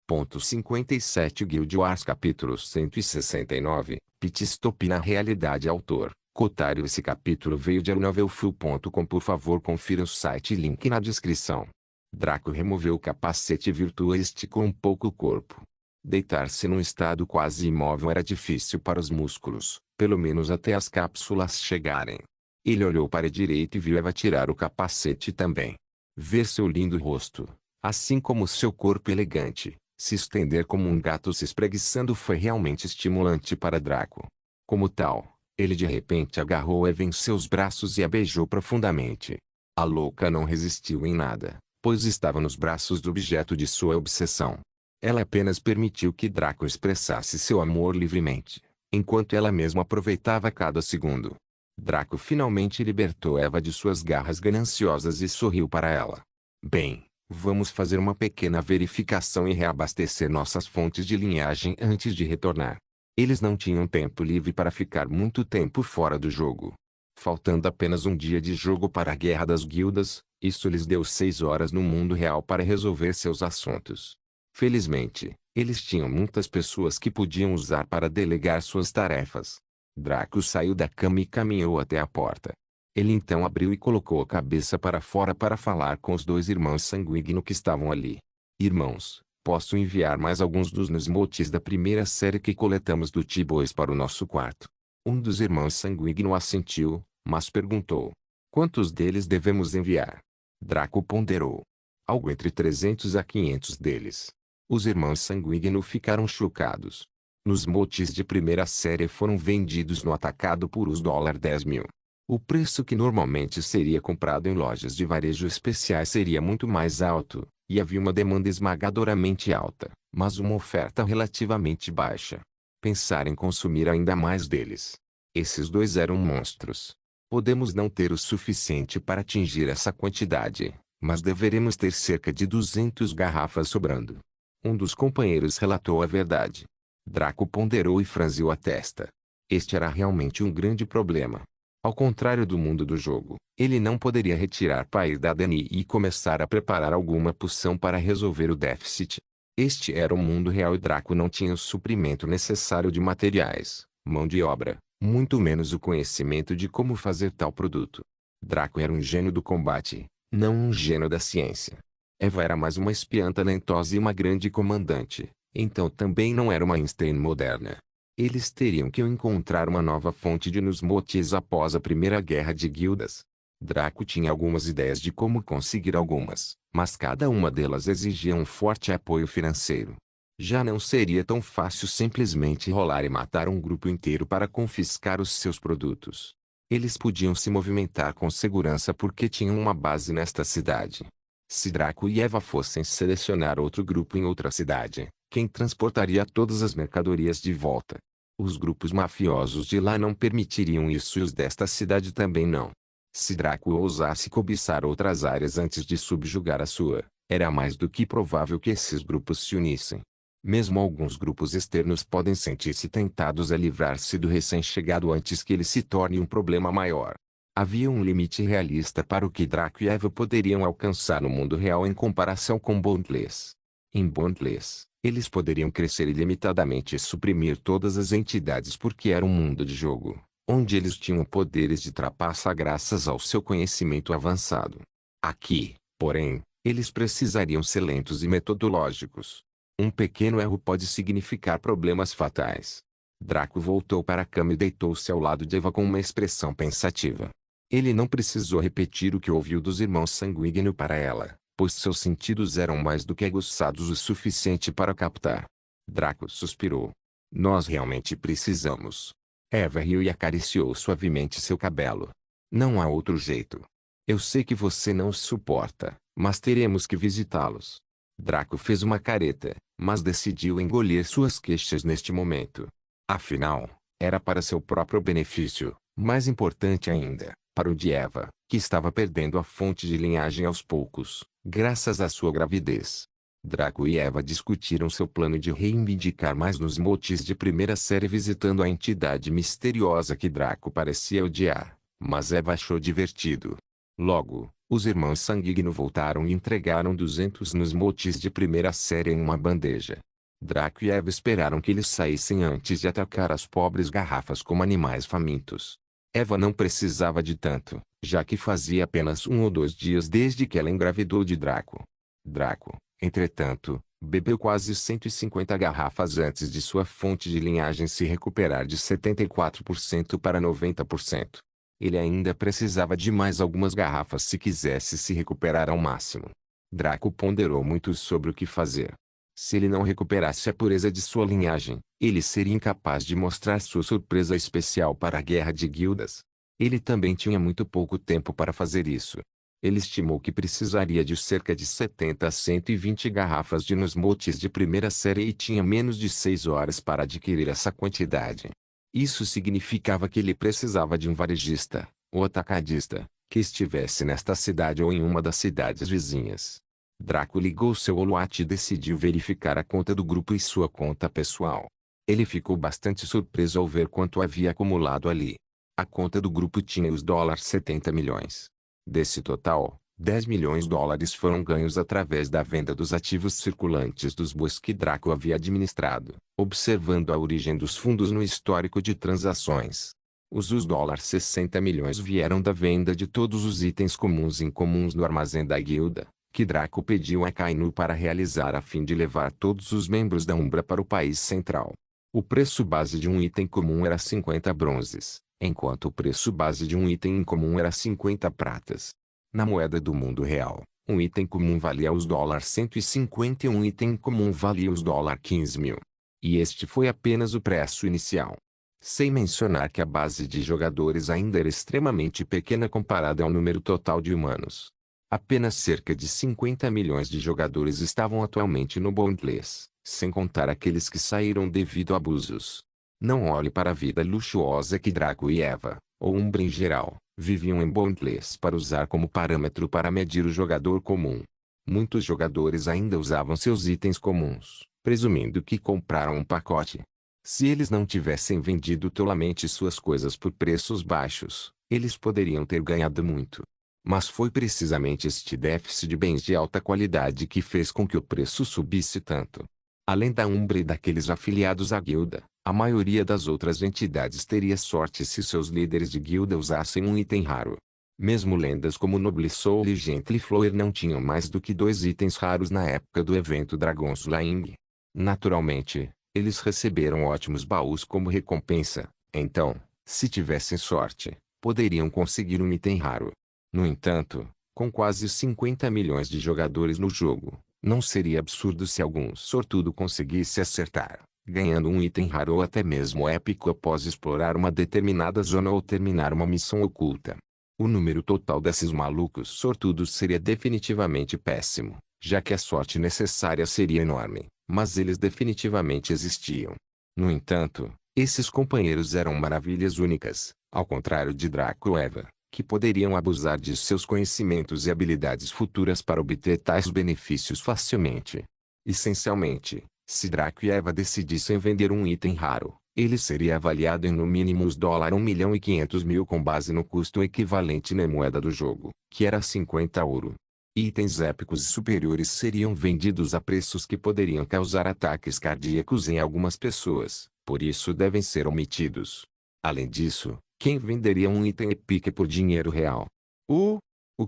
57 Guild Wars capítulo 169, Pit Stop na realidade autor, Kotaru. Esse capítulo veio de novelfull.com. Por favor confira o site, link na descrição. Draco removeu o capacete virtual e esticou um pouco o corpo. Deitar-se num estado quase imóvel era difícil para os músculos, pelo menos até as cápsulas chegarem. Ele olhou para a direita e viu Eva tirar o capacete também. Ver seu lindo rosto, assim como seu corpo elegante, se estender como um gato se espreguiçando foi realmente estimulante para Draco. Como tal, ele de repente agarrou Eva em seus braços e a beijou profundamente. A louca não resistiu em nada, pois estava nos braços do objeto de sua obsessão. Ela apenas permitiu que Draco expressasse seu amor livremente, enquanto ela mesma aproveitava cada segundo. Draco finalmente libertou Eva de suas garras gananciosas e sorriu para ela. Bem, vamos fazer uma pequena verificação e reabastecer nossas fontes de linhagem antes de retornar. Eles não tinham tempo livre para ficar muito tempo fora do jogo. Faltando apenas um dia de jogo para a Guerra das Guildas, isso lhes deu 6 horas no mundo real para resolver seus assuntos. Felizmente, eles tinham muitas pessoas que podiam usar para delegar suas tarefas. Draco saiu da cama e caminhou até a porta. Ele então abriu e colocou a cabeça para fora para falar com os 2 irmãos sanguíneos que estavam ali. Irmãos, posso enviar mais alguns dos Nuzmotes da primeira série que coletamos do T-Boys para o nosso quarto? Um dos irmãos sanguíneos assentiu, mas perguntou: quantos deles devemos enviar? Draco ponderou: algo entre 300 a 500 deles. Os irmãos sanguíneos ficaram chocados. Nuzmotes de primeira série foram vendidos no atacado por os $10.000. O preço que normalmente seria comprado em lojas de varejo especiais seria muito mais alto, e havia uma demanda esmagadoramente alta, mas uma oferta relativamente baixa. Pensar em consumir ainda mais deles. Esses 2 eram monstros. Podemos não ter o suficiente para atingir essa quantidade, mas deveremos ter cerca de 200 garrafas sobrando. Um dos companheiros relatou a verdade. Draco ponderou e franziu a testa. Este era realmente um grande problema. Ao contrário do mundo do jogo, ele não poderia retirar Pyre da Dani e começar a preparar alguma poção para resolver o déficit. Este era o mundo real e Draco não tinha o suprimento necessário de materiais, mão de obra, muito menos o conhecimento de como fazer tal produto. Draco era um gênio do combate, não um gênio da ciência. Eva era mais uma espiã talentosa e uma grande comandante, então também não era uma Einstein moderna. Eles teriam que encontrar uma nova fonte de Nuzmotes após a primeira guerra de guildas. Draco tinha algumas ideias de como conseguir algumas, mas cada uma delas exigia um forte apoio financeiro. Já não seria tão fácil simplesmente rolar e matar um grupo inteiro para confiscar os seus produtos. Eles podiam se movimentar com segurança porque tinham uma base nesta cidade. Se Draco e Eva fossem selecionar outro grupo em outra cidade, quem transportaria todas as mercadorias de volta? Os grupos mafiosos de lá não permitiriam isso e os desta cidade também não. Se Draco ousasse cobiçar outras áreas antes de subjugar a sua, era mais do que provável que esses grupos se unissem. Mesmo alguns grupos externos podem sentir-se tentados a livrar-se do recém-chegado antes que ele se torne um problema maior. Havia um limite realista para o que Draco e Eva poderiam alcançar no mundo real em comparação com Boundless. Em Boundless, eles poderiam crescer ilimitadamente e suprimir todas as entidades porque era um mundo de jogo, onde eles tinham poderes de trapaça graças ao seu conhecimento avançado. Aqui, porém, eles precisariam ser lentos e metodológicos. Um pequeno erro pode significar problemas fatais. Draco voltou para a cama e deitou-se ao lado de Eva com uma expressão pensativa. Ele não precisou repetir o que ouviu dos irmãos sanguíneos para ela, pois seus sentidos eram mais do que aguçados o suficiente para captar. Draco suspirou. Nós realmente precisamos. Eva riu e acariciou suavemente seu cabelo. Não há outro jeito. Eu sei que você não os suporta, mas teremos que visitá-los. Draco fez uma careta, mas decidiu engolir suas queixas neste momento. Afinal, era para seu próprio benefício, mais importante ainda, para o de Eva, que estava perdendo a fonte de linhagem aos poucos, graças à sua gravidez. Draco e Eva discutiram seu plano de reivindicar mais Nuzmotes de primeira série visitando a entidade misteriosa que Draco parecia odiar, mas Eva achou divertido. Logo, Os irmãos Sanguigno voltaram e entregaram 200 Nusmotes de primeira série em uma bandeja. Draco e Eva esperaram que eles saíssem antes de atacar as pobres garrafas como animais famintos. Eva não precisava de tanto, já que fazia apenas 1 ou 2 dias desde que ela engravidou de Draco. Draco, entretanto, bebeu quase 150 garrafas antes de sua fonte de linhagem se recuperar de 74% para 90%. Ele ainda precisava de mais algumas garrafas se quisesse se recuperar ao máximo. Draco ponderou muito sobre o que fazer. Se ele não recuperasse a pureza de sua linhagem, ele seria incapaz de mostrar sua surpresa especial para a Guerra de Guildas. Ele também tinha muito pouco tempo para fazer isso. Ele estimou que precisaria de cerca de 70 a 120 garrafas de Nusmotes de primeira série e tinha menos de 6 horas para adquirir essa quantidade. Isso significava que ele precisava de um varejista, ou atacadista, que estivesse nesta cidade ou em uma das cidades vizinhas. Draco ligou seu Oloat e decidiu verificar a conta do grupo e sua conta pessoal. Ele ficou bastante surpreso ao ver quanto havia acumulado ali. A conta do grupo tinha os $70 milhões. Desse total, $10 milhões foram ganhos através da venda dos ativos circulantes dos bois que Draco havia administrado, observando a origem dos fundos no histórico de transações. Os $60 milhões vieram da venda de todos os itens comuns e incomuns no armazém da guilda, que Draco pediu a Kainu para realizar a fim de levar todos os membros da Umbra para o país central. O preço base de um item comum era 50 bronzes, enquanto o preço base de um item incomum era 50 pratas. Na moeda do mundo real, um item comum valia os $150 e um item incomum valia os $15.000. E este foi apenas o preço inicial. Sem mencionar que a base de jogadores ainda era extremamente pequena comparada ao número total de humanos. Apenas cerca de 50 milhões de jogadores estavam atualmente no Boundless, sem contar aqueles que saíram devido a abusos. Não olhe para a vida luxuosa que Draco e Eva, ou Umbra em geral, viviam em Boundless para usar como parâmetro para medir o jogador comum. Muitos jogadores ainda usavam seus itens comuns, presumindo que compraram um pacote. Se eles não tivessem vendido tolamente suas coisas por preços baixos, eles poderiam ter ganhado muito. Mas foi precisamente este déficit de bens de alta qualidade que fez com que o preço subisse tanto. Além da Umbra e daqueles afiliados à guilda, a maioria das outras entidades teria sorte se seus líderes de guilda usassem um item raro. Mesmo lendas como Noble Soul e Gently Flower não tinham mais do que 2 itens raros na época do evento Dragon Slaying. Naturalmente, eles receberam ótimos baús como recompensa, então, se tivessem sorte, poderiam conseguir um item raro. No entanto, com quase 50 milhões de jogadores no jogo, não seria absurdo se algum sortudo conseguisse acertar, ganhando um item raro ou até mesmo épico após explorar uma determinada zona ou terminar uma missão oculta. O número total desses malucos sortudos seria definitivamente péssimo, já que a sorte necessária seria enorme, mas eles definitivamente existiam. No entanto, esses companheiros eram maravilhas únicas, ao contrário de Draco e Eva, que poderiam abusar de seus conhecimentos e habilidades futuras para obter tais benefícios facilmente. Essencialmente, se Draco e Eva decidissem vender um item raro, ele seria avaliado em no mínimo os $1.500.000 com base no custo equivalente na moeda do jogo, que era 50 ouro. Itens épicos e superiores seriam vendidos a preços que poderiam causar ataques cardíacos em algumas pessoas, por isso devem ser omitidos. Além disso, quem venderia um item epic por dinheiro real? O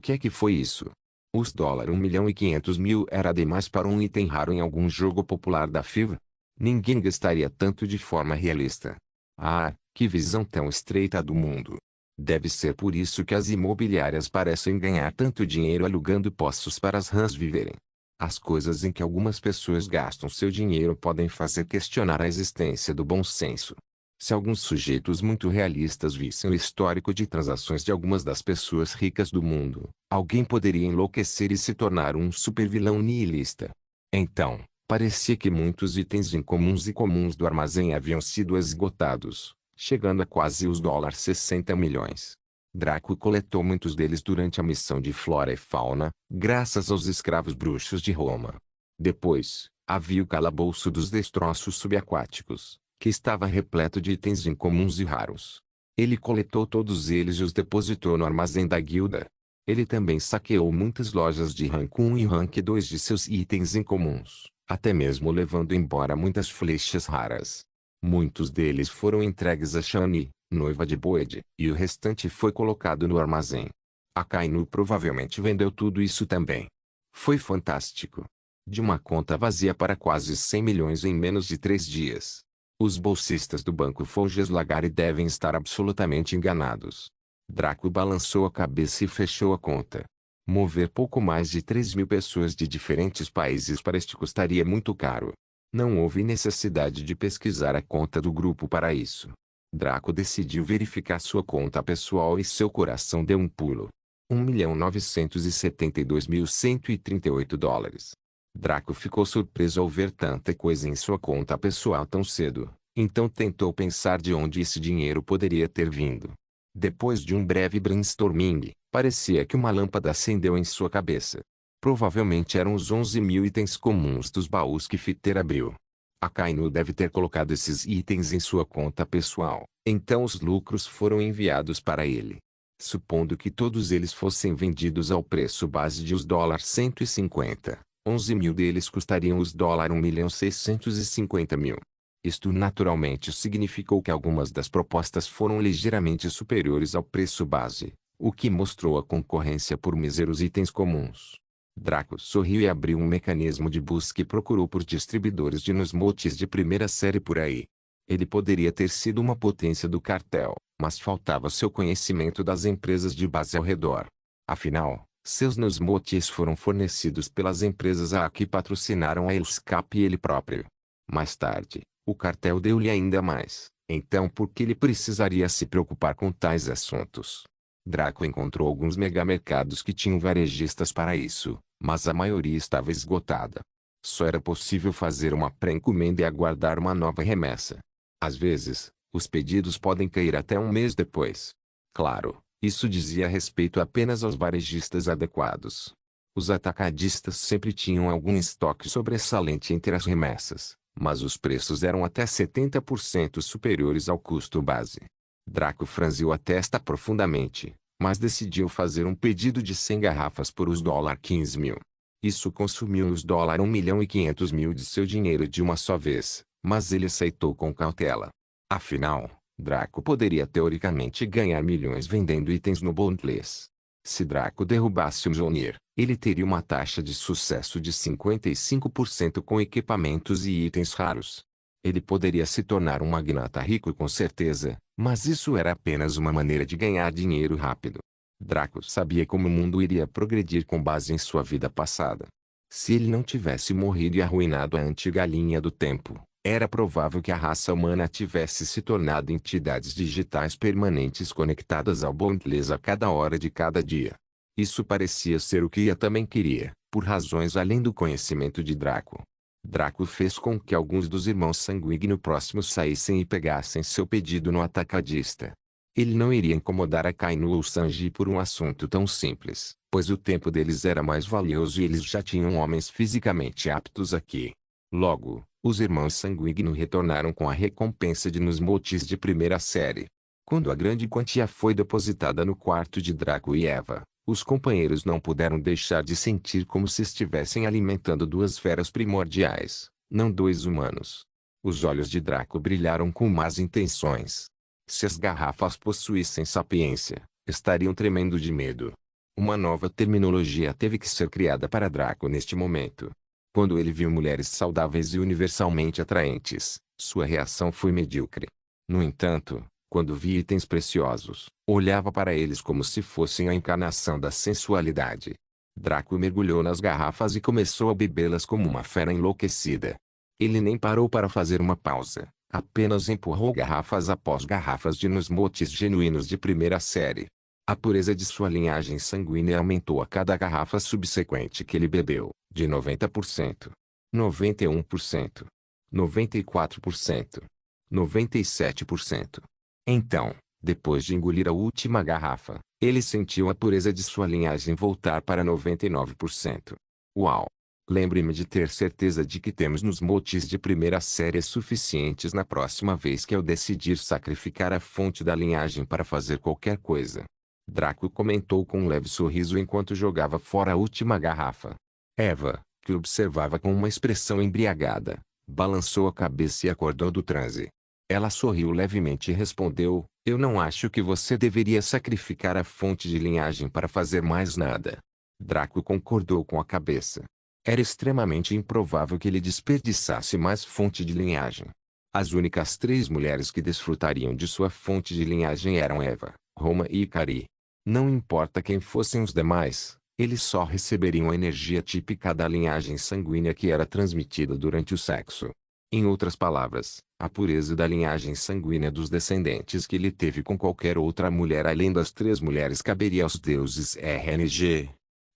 que é que foi isso? Os $1.500.000 era demais para um item raro em algum jogo popular da FIFA? Ninguém gastaria tanto de forma realista. Ah, que visão tão estreita do mundo. Deve ser por isso que as imobiliárias parecem ganhar tanto dinheiro alugando poços para as rãs viverem. As coisas em que algumas pessoas gastam seu dinheiro podem fazer questionar a existência do bom senso. Se alguns sujeitos muito realistas vissem o histórico de transações de algumas das pessoas ricas do mundo, alguém poderia enlouquecer e se tornar um supervilão nihilista. Então, parecia que muitos itens incomuns e comuns do armazém haviam sido esgotados, chegando a quase os $60 milhões. Draco coletou muitos deles durante a missão de Flora e Fauna, graças aos escravos bruxos de Roma. Depois, havia o calabouço dos destroços subaquáticos, que estava repleto de itens incomuns e raros. Ele coletou todos eles e os depositou no armazém da guilda. Ele também saqueou muitas lojas de Rank 1 e Rank 2 de seus itens incomuns, até mesmo levando embora muitas flechas raras. Muitos deles foram entregues a Shani, noiva de Boed, e o restante foi colocado no armazém. Akainu provavelmente vendeu tudo isso também. Foi fantástico. De uma conta vazia para quase 100 milhões em menos de 3 dias. Os bolsistas do banco Folges Lagari devem estar absolutamente enganados. Draco balançou a cabeça e fechou a conta. Mover pouco mais de 3.000 pessoas de diferentes países para este custaria muito caro. Não houve necessidade de pesquisar a conta do grupo para isso. Draco decidiu verificar sua conta pessoal e seu coração deu um pulo. $1.972.138. Draco ficou surpreso ao ver tanta coisa em sua conta pessoal tão cedo, então tentou pensar de onde esse dinheiro poderia ter vindo. Depois de um breve brainstorming, parecia que uma lâmpada acendeu em sua cabeça. Provavelmente eram os 11.000 itens comuns dos baús que Fiter abriu. Akainu deve ter colocado esses itens em sua conta pessoal, então os lucros foram enviados para ele. Supondo que todos eles fossem vendidos ao preço base de $150, 11.000 deles custariam os $1.650.000. Isto naturalmente significou que algumas das propostas foram ligeiramente superiores ao preço base, o que mostrou a concorrência por míseros itens comuns. Draco sorriu e abriu um mecanismo de busca e procurou por distribuidores de nosmotes de primeira série por aí. Ele poderia ter sido uma potência do cartel, mas faltava seu conhecimento das empresas de base ao redor. Afinal, seus nosmotes foram fornecidos pelas empresas a que patrocinaram a Elscap e ele próprio. Mais tarde, o cartel deu-lhe ainda mais, então por que ele precisaria se preocupar com tais assuntos? Draco encontrou alguns megamercados que tinham varejistas para isso, mas a maioria estava esgotada. Só era possível fazer uma pré-encomenda e aguardar uma nova remessa. Às vezes, os pedidos podem cair até um mês depois. Claro, isso dizia respeito apenas aos varejistas adequados. Os atacadistas sempre tinham algum estoque sobressalente entre as remessas, mas os preços eram até 70% superiores ao custo base. Draco franziu a testa profundamente, mas decidiu fazer um pedido de 100 garrafas por os $15.000. Isso consumiu os $1.500.000 de seu dinheiro de uma só vez, mas ele aceitou com cautela. Afinal, Draco poderia teoricamente ganhar milhões vendendo itens no Bondless. Se Draco derrubasse o Mjolnir, ele teria uma taxa de sucesso de 55% com equipamentos e itens raros. Ele poderia se tornar um magnata rico com certeza, mas isso era apenas uma maneira de ganhar dinheiro rápido. Draco sabia como o mundo iria progredir com base em sua vida passada. Se ele não tivesse morrido e arruinado a antiga linha do tempo, era provável que a raça humana tivesse se tornado entidades digitais permanentes conectadas ao Bondless a cada hora de cada dia. Isso parecia ser o que Ia também queria, por razões além do conhecimento de Draco. Draco fez com que alguns dos irmãos sanguíneos próximos saíssem e pegassem seu pedido no atacadista. Ele não iria incomodar Akainu ou Sanji por um assunto tão simples, pois o tempo deles era mais valioso e eles já tinham homens fisicamente aptos aqui. Logo, os irmãos sanguíneos retornaram com a recompensa de nosmotes de primeira série. Quando a grande quantia foi depositada no quarto de Draco e Eva, os companheiros não puderam deixar de sentir como se estivessem alimentando duas feras primordiais, não dois humanos. Os olhos de Draco brilharam com más intenções. Se as garrafas possuíssem sapiência, estariam tremendo de medo. Uma nova terminologia teve que ser criada para Draco neste momento. Quando ele viu mulheres saudáveis e universalmente atraentes, sua reação foi medíocre. No entanto, quando via itens preciosos, olhava para eles como se fossem a encarnação da sensualidade. Draco mergulhou nas garrafas e começou a bebê-las como uma fera enlouquecida. Ele nem parou para fazer uma pausa, apenas empurrou garrafas após garrafas de nosmotes genuínos de primeira série. A pureza de sua linhagem sanguínea aumentou a cada garrafa subsequente que ele bebeu, de 90%, 91%, 94%, 97%. Então, depois de engolir a última garrafa, ele sentiu a pureza de sua linhagem voltar para 99%. Uau! Lembre-me de ter certeza de que temos nosmotes de primeira série suficientes na próxima vez que eu decidir sacrificar a fonte da linhagem para fazer qualquer coisa. Draco comentou com um leve sorriso enquanto jogava fora a última garrafa. Eva, que observava com uma expressão embriagada, balançou a cabeça e acordou do transe. Ela sorriu levemente e respondeu: eu não acho que você deveria sacrificar a fonte de linhagem para fazer mais nada. Draco concordou com a cabeça. Era extremamente improvável que ele desperdiçasse mais fonte de linhagem. As únicas 3 mulheres que desfrutariam de sua fonte de linhagem eram Eva, Roma e Ikari. Não importa quem fossem os demais, eles só receberiam a energia típica da linhagem sanguínea que era transmitida durante o sexo. Em outras palavras, a pureza da linhagem sanguínea dos descendentes que ele teve com qualquer outra mulher além das 3 mulheres caberia aos deuses RNG.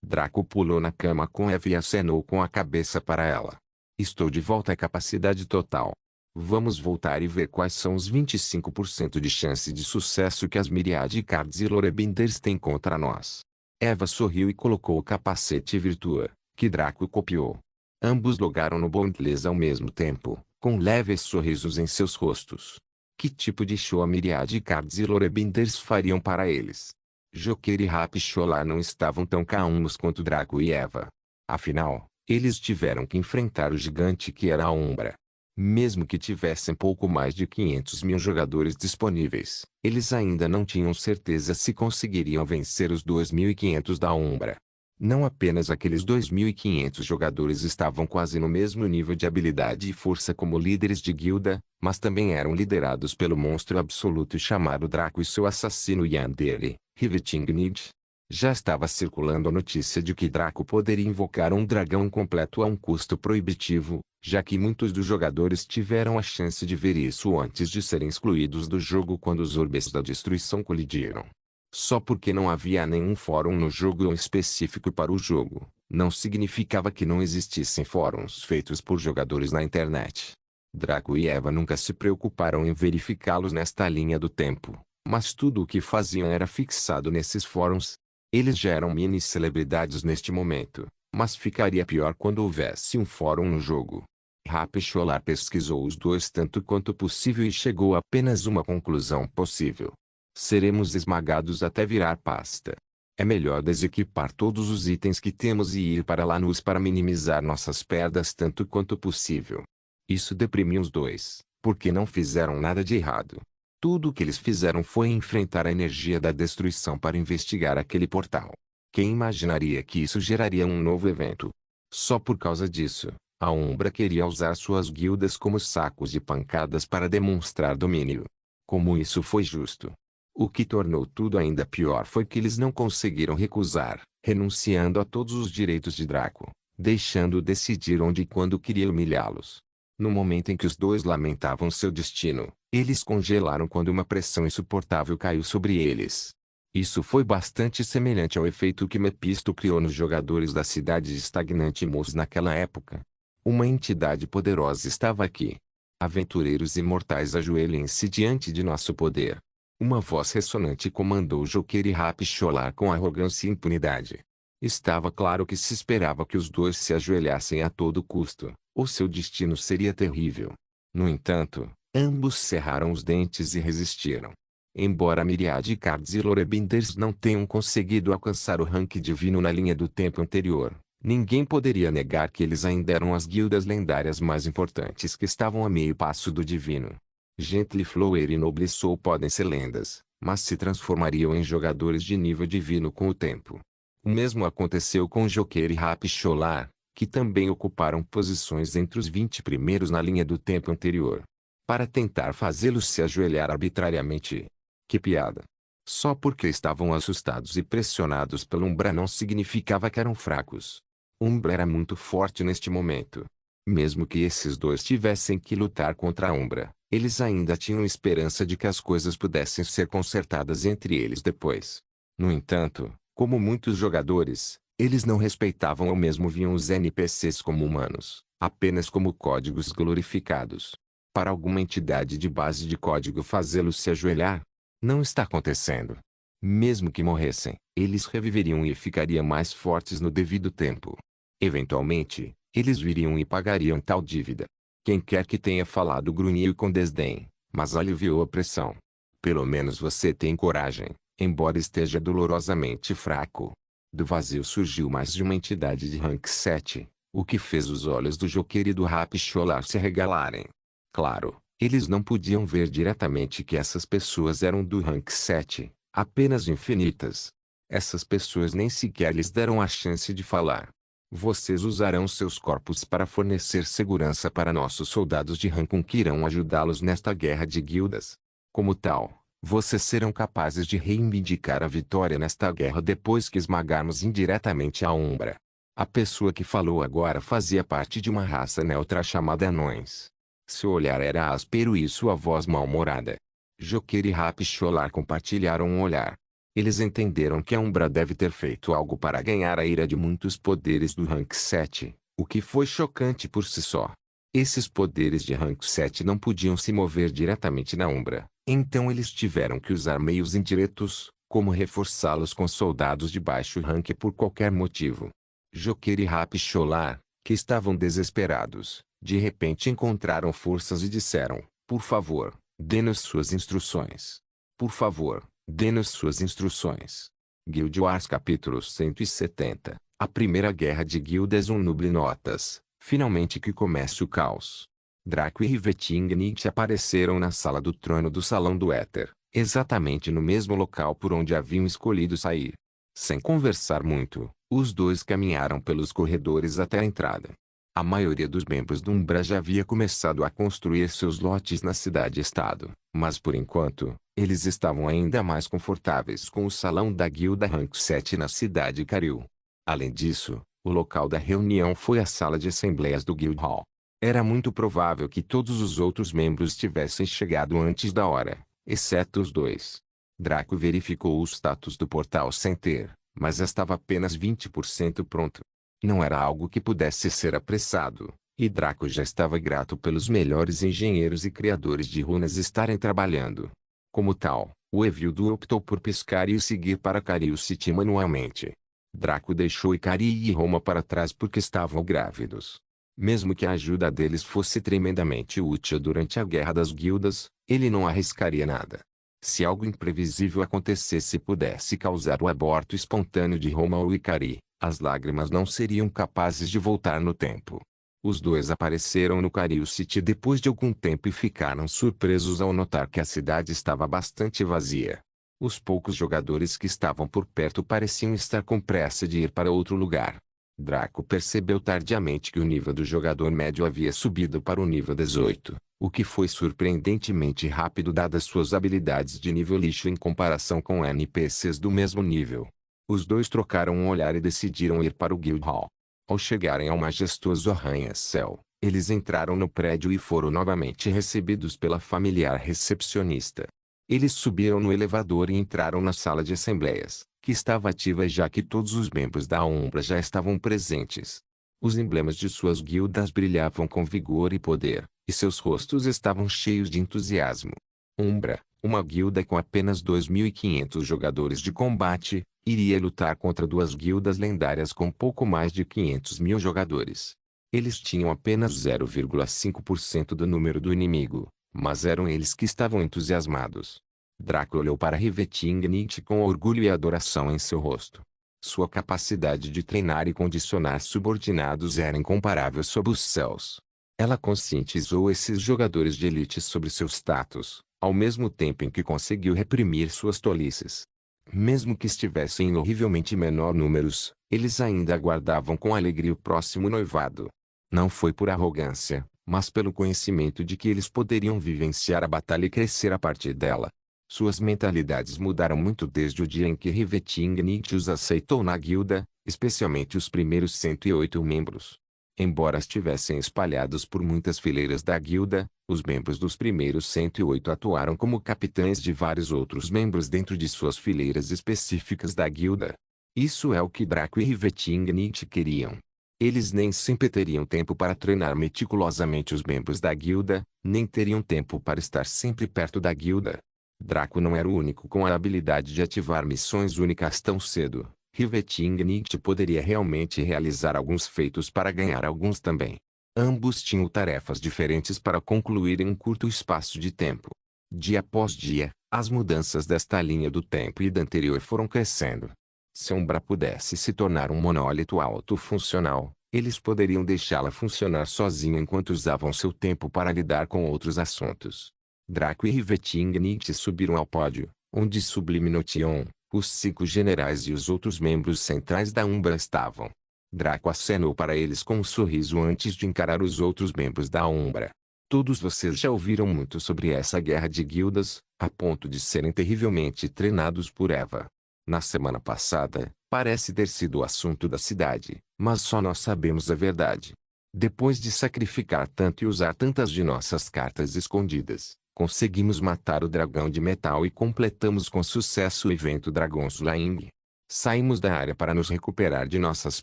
Draco pulou na cama com Eva e acenou com a cabeça para ela. Estou de volta à capacidade total. Vamos voltar e ver quais são os 25% de chance de sucesso que as Myriad Cards e Lorebinders têm contra nós. Eva sorriu e colocou o capacete Virtua, que Draco copiou. Ambos logaram no Bondless ao mesmo tempo, com leves sorrisos em seus rostos. Que tipo de show a Myriad Cards e Lorebinders fariam para eles? Joker e Rapsholar não estavam tão calmos quanto Draco e Eva. Afinal, eles tiveram que enfrentar o gigante que era a Umbra. Mesmo que tivessem pouco mais de 500 mil jogadores disponíveis, eles ainda não tinham certeza se conseguiriam vencer os 2.500 da Umbra. Não apenas aqueles 2.500 jogadores estavam quase no mesmo nível de habilidade e força como líderes de guilda, mas também eram liderados pelo monstro absoluto chamado Draco e seu assassino Yandere, Rivetingnid. Já estava circulando a notícia de que Draco poderia invocar um dragão completo a um custo proibitivo, já que muitos dos jogadores tiveram a chance de ver isso antes de serem excluídos do jogo quando os orbes da destruição colidiram. Só porque não havia nenhum fórum no jogo específico para o jogo, não significava que não existissem fóruns feitos por jogadores na internet. Draco e Eva nunca se preocuparam em verificá-los nesta linha do tempo, mas tudo o que faziam era fixado nesses fóruns. Eles já eram mini-celebridades neste momento, mas ficaria pior quando houvesse um fórum no jogo. Rapsholar pesquisou os dois tanto quanto possível e chegou a apenas uma conclusão possível. Seremos esmagados até virar pasta. É melhor desequipar todos os itens que temos e ir para Lanús para minimizar nossas perdas tanto quanto possível. Isso deprimiu os dois, porque não fizeram nada de errado. Tudo o que eles fizeram foi enfrentar a energia da destruição para investigar aquele portal. Quem imaginaria que isso geraria um novo evento? Só por causa disso, a Umbra queria usar suas guildas como sacos de pancadas para demonstrar domínio. Como isso foi justo? O que tornou tudo ainda pior foi que eles não conseguiram recusar, renunciando a todos os direitos de Draco, deixando-o decidir onde e quando queria humilhá-los. No momento em que os dois lamentavam seu destino, eles congelaram quando uma pressão insuportável caiu sobre eles. Isso foi bastante semelhante ao efeito que Mephisto criou nos jogadores da cidade de Stagnante Moss naquela época. Uma entidade poderosa estava aqui. Aventureiros imortais, ajoelhem-se diante de nosso poder. Uma voz ressonante comandou Joker e Rapsholar com arrogância e impunidade. Estava claro que se esperava que os dois se ajoelhassem a todo custo, ou seu destino seria terrível. No entanto, ambos cerraram os dentes e resistiram. Embora Myriad Cards e Lorebinders não tenham conseguido alcançar o rank divino na linha do tempo anterior, ninguém poderia negar que eles ainda eram as guildas lendárias mais importantes que estavam a meio passo do divino. Gently Flower e Noble Soul podem ser lendas, mas se transformariam em jogadores de nível divino com o tempo. O mesmo aconteceu com Joker e Rapsholar, que também ocuparam posições entre os 20 primeiros na linha do tempo anterior. Para tentar fazê-los se ajoelhar arbitrariamente. Que piada! Só porque estavam assustados e pressionados pelo Umbra não significava que eram fracos. Umbra era muito forte neste momento. Mesmo que esses dois tivessem que lutar contra a Umbra, eles ainda tinham esperança de que as coisas pudessem ser consertadas entre eles depois. No entanto, como muitos jogadores, eles não respeitavam ou mesmo viam os NPCs como humanos, apenas como códigos glorificados. Para alguma entidade de base de código fazê-los se ajoelhar? Não está acontecendo. Mesmo que morressem, eles reviveriam e ficariam mais fortes no devido tempo. Eventualmente, eles viriam e pagariam tal dívida. Quem quer que tenha falado grunhiu com desdém, mas aliviou a pressão. Pelo menos você tem coragem, embora esteja dolorosamente fraco. Do vazio surgiu mais de uma entidade de rank 7, o que fez os olhos do Joker e do Rapcholar se arregalarem. Claro, eles não podiam ver diretamente que essas pessoas eram do rank 7, apenas infinitas. Essas pessoas nem sequer lhes deram a chance de falar. Vocês usarão seus corpos para fornecer segurança para nossos soldados de rank 1 que irão ajudá-los nesta guerra de guildas. Como tal, vocês serão capazes de reivindicar a vitória nesta guerra depois que esmagarmos indiretamente a Umbra. A pessoa que falou agora fazia parte de uma raça neutra chamada Anões. Seu olhar era áspero e sua voz mal-humorada. Joker e Rapcholar compartilharam um olhar. Eles entenderam que a Umbra deve ter feito algo para ganhar a ira de muitos poderes do rank 7, o que foi chocante por si só. Esses poderes de rank 7 não podiam se mover diretamente na Umbra, então eles tiveram que usar meios indiretos, como reforçá-los com soldados de baixo rank por qualquer motivo. Joker e Rapcholar, que estavam desesperados, de repente encontraram forças e disseram: por favor, dê-nos suas instruções. Por favor, dê-nos suas instruções. Guild Wars capítulo 170. A primeira guerra de guildas. Nuble notas. Finalmente que comece o caos. Draco e Riveting apareceram na sala do trono do Salão do Éter, exatamente no mesmo local por onde haviam escolhido sair. Sem conversar muito, os dois caminharam pelos corredores até a entrada. A maioria dos membros do Umbra já havia começado a construir seus lotes na cidade-estado, mas por enquanto, eles estavam ainda mais confortáveis com o salão da guilda rank 7 na cidade Karil. Além disso, o local da reunião foi a sala de assembleias do Guild Hall. Era muito provável que todos os outros membros tivessem chegado antes da hora, exceto os dois. Draco verificou o status do portal Center, mas estava apenas 20% pronto. Não era algo que pudesse ser apressado, e Draco já estava grato pelos melhores engenheiros e criadores de runas estarem trabalhando. Como tal, o Evildo optou por pescar e seguir para Karil City manualmente. Draco deixou Ikari e Roma para trás porque estavam grávidos. Mesmo que a ajuda deles fosse tremendamente útil durante a Guerra das Guildas, ele não arriscaria nada. Se algo imprevisível acontecesse e pudesse causar o aborto espontâneo de Roma ou Ikari, as lágrimas não seriam capazes de voltar no tempo. Os dois apareceram no Karil City depois de algum tempo e ficaram surpresos ao notar que a cidade estava bastante vazia. Os poucos jogadores que estavam por perto pareciam estar com pressa de ir para outro lugar. Draco percebeu tardiamente que o nível do jogador médio havia subido para o nível 18, o que foi surpreendentemente rápido dadas suas habilidades de nível lixo em comparação com NPCs do mesmo nível. Os dois trocaram um olhar e decidiram ir para o Guild Hall. Ao chegarem ao majestoso arranha-céu, eles entraram no prédio e foram novamente recebidos pela familiar recepcionista. Eles subiram no elevador e entraram na sala de assembleias, que estava ativa já que todos os membros da Umbra já estavam presentes. Os emblemas de suas guildas brilhavam com vigor e poder, e seus rostos estavam cheios de entusiasmo. Umbra, uma guilda com apenas 2.500 jogadores de combate, iria lutar contra duas guildas lendárias com pouco mais de 500.000 jogadores. Eles tinham apenas 0,5% do número do inimigo, mas eram eles que estavam entusiasmados. Draco olhou para Riveting com orgulho e adoração em seu rosto. Sua capacidade de treinar e condicionar subordinados era incomparável sob os céus. Ela conscientizou esses jogadores de elite sobre seu status, ao mesmo tempo em que conseguiu reprimir suas tolices. Mesmo que estivessem em horrivelmente menor números, eles ainda aguardavam com alegria o próximo noivado. Não foi por arrogância, mas pelo conhecimento de que eles poderiam vivenciar a batalha e crescer a partir dela. Suas mentalidades mudaram muito desde o dia em que Riveting os aceitou na guilda, especialmente os primeiros 108 membros. Embora estivessem espalhados por muitas fileiras da guilda, os membros dos primeiros 108 atuaram como capitães de vários outros membros dentro de suas fileiras específicas da guilda. Isso é o que Draco e Riveting queriam. Eles nem sempre teriam tempo para treinar meticulosamente os membros da guilda, nem teriam tempo para estar sempre perto da guilda. Draco não era o único com a habilidade de ativar missões únicas tão cedo. Riveting poderia realmente realizar alguns feitos para ganhar alguns também. Ambos tinham tarefas diferentes para concluir em um curto espaço de tempo. Dia após dia, as mudanças desta linha do tempo e da anterior foram crescendo. Se a Umbra pudesse se tornar um monólito autofuncional, eles poderiam deixá-la funcionar sozinha enquanto usavam seu tempo para lidar com outros assuntos. Draco e Rivetingnight subiram ao pódio, onde Sublime Notion, os 5 generais e os outros membros centrais da Umbra estavam. Draco acenou para eles com um sorriso antes de encarar os outros membros da Umbra. Todos vocês já ouviram muito sobre essa guerra de guildas, a ponto de serem terrivelmente treinados por Eva. Na semana passada, parece ter sido o assunto da cidade, mas só nós sabemos a verdade. Depois de sacrificar tanto e usar tantas de nossas cartas escondidas, conseguimos matar o dragão de metal e completamos com sucesso o evento Dragon Slaying. Saímos da área para nos recuperar de nossas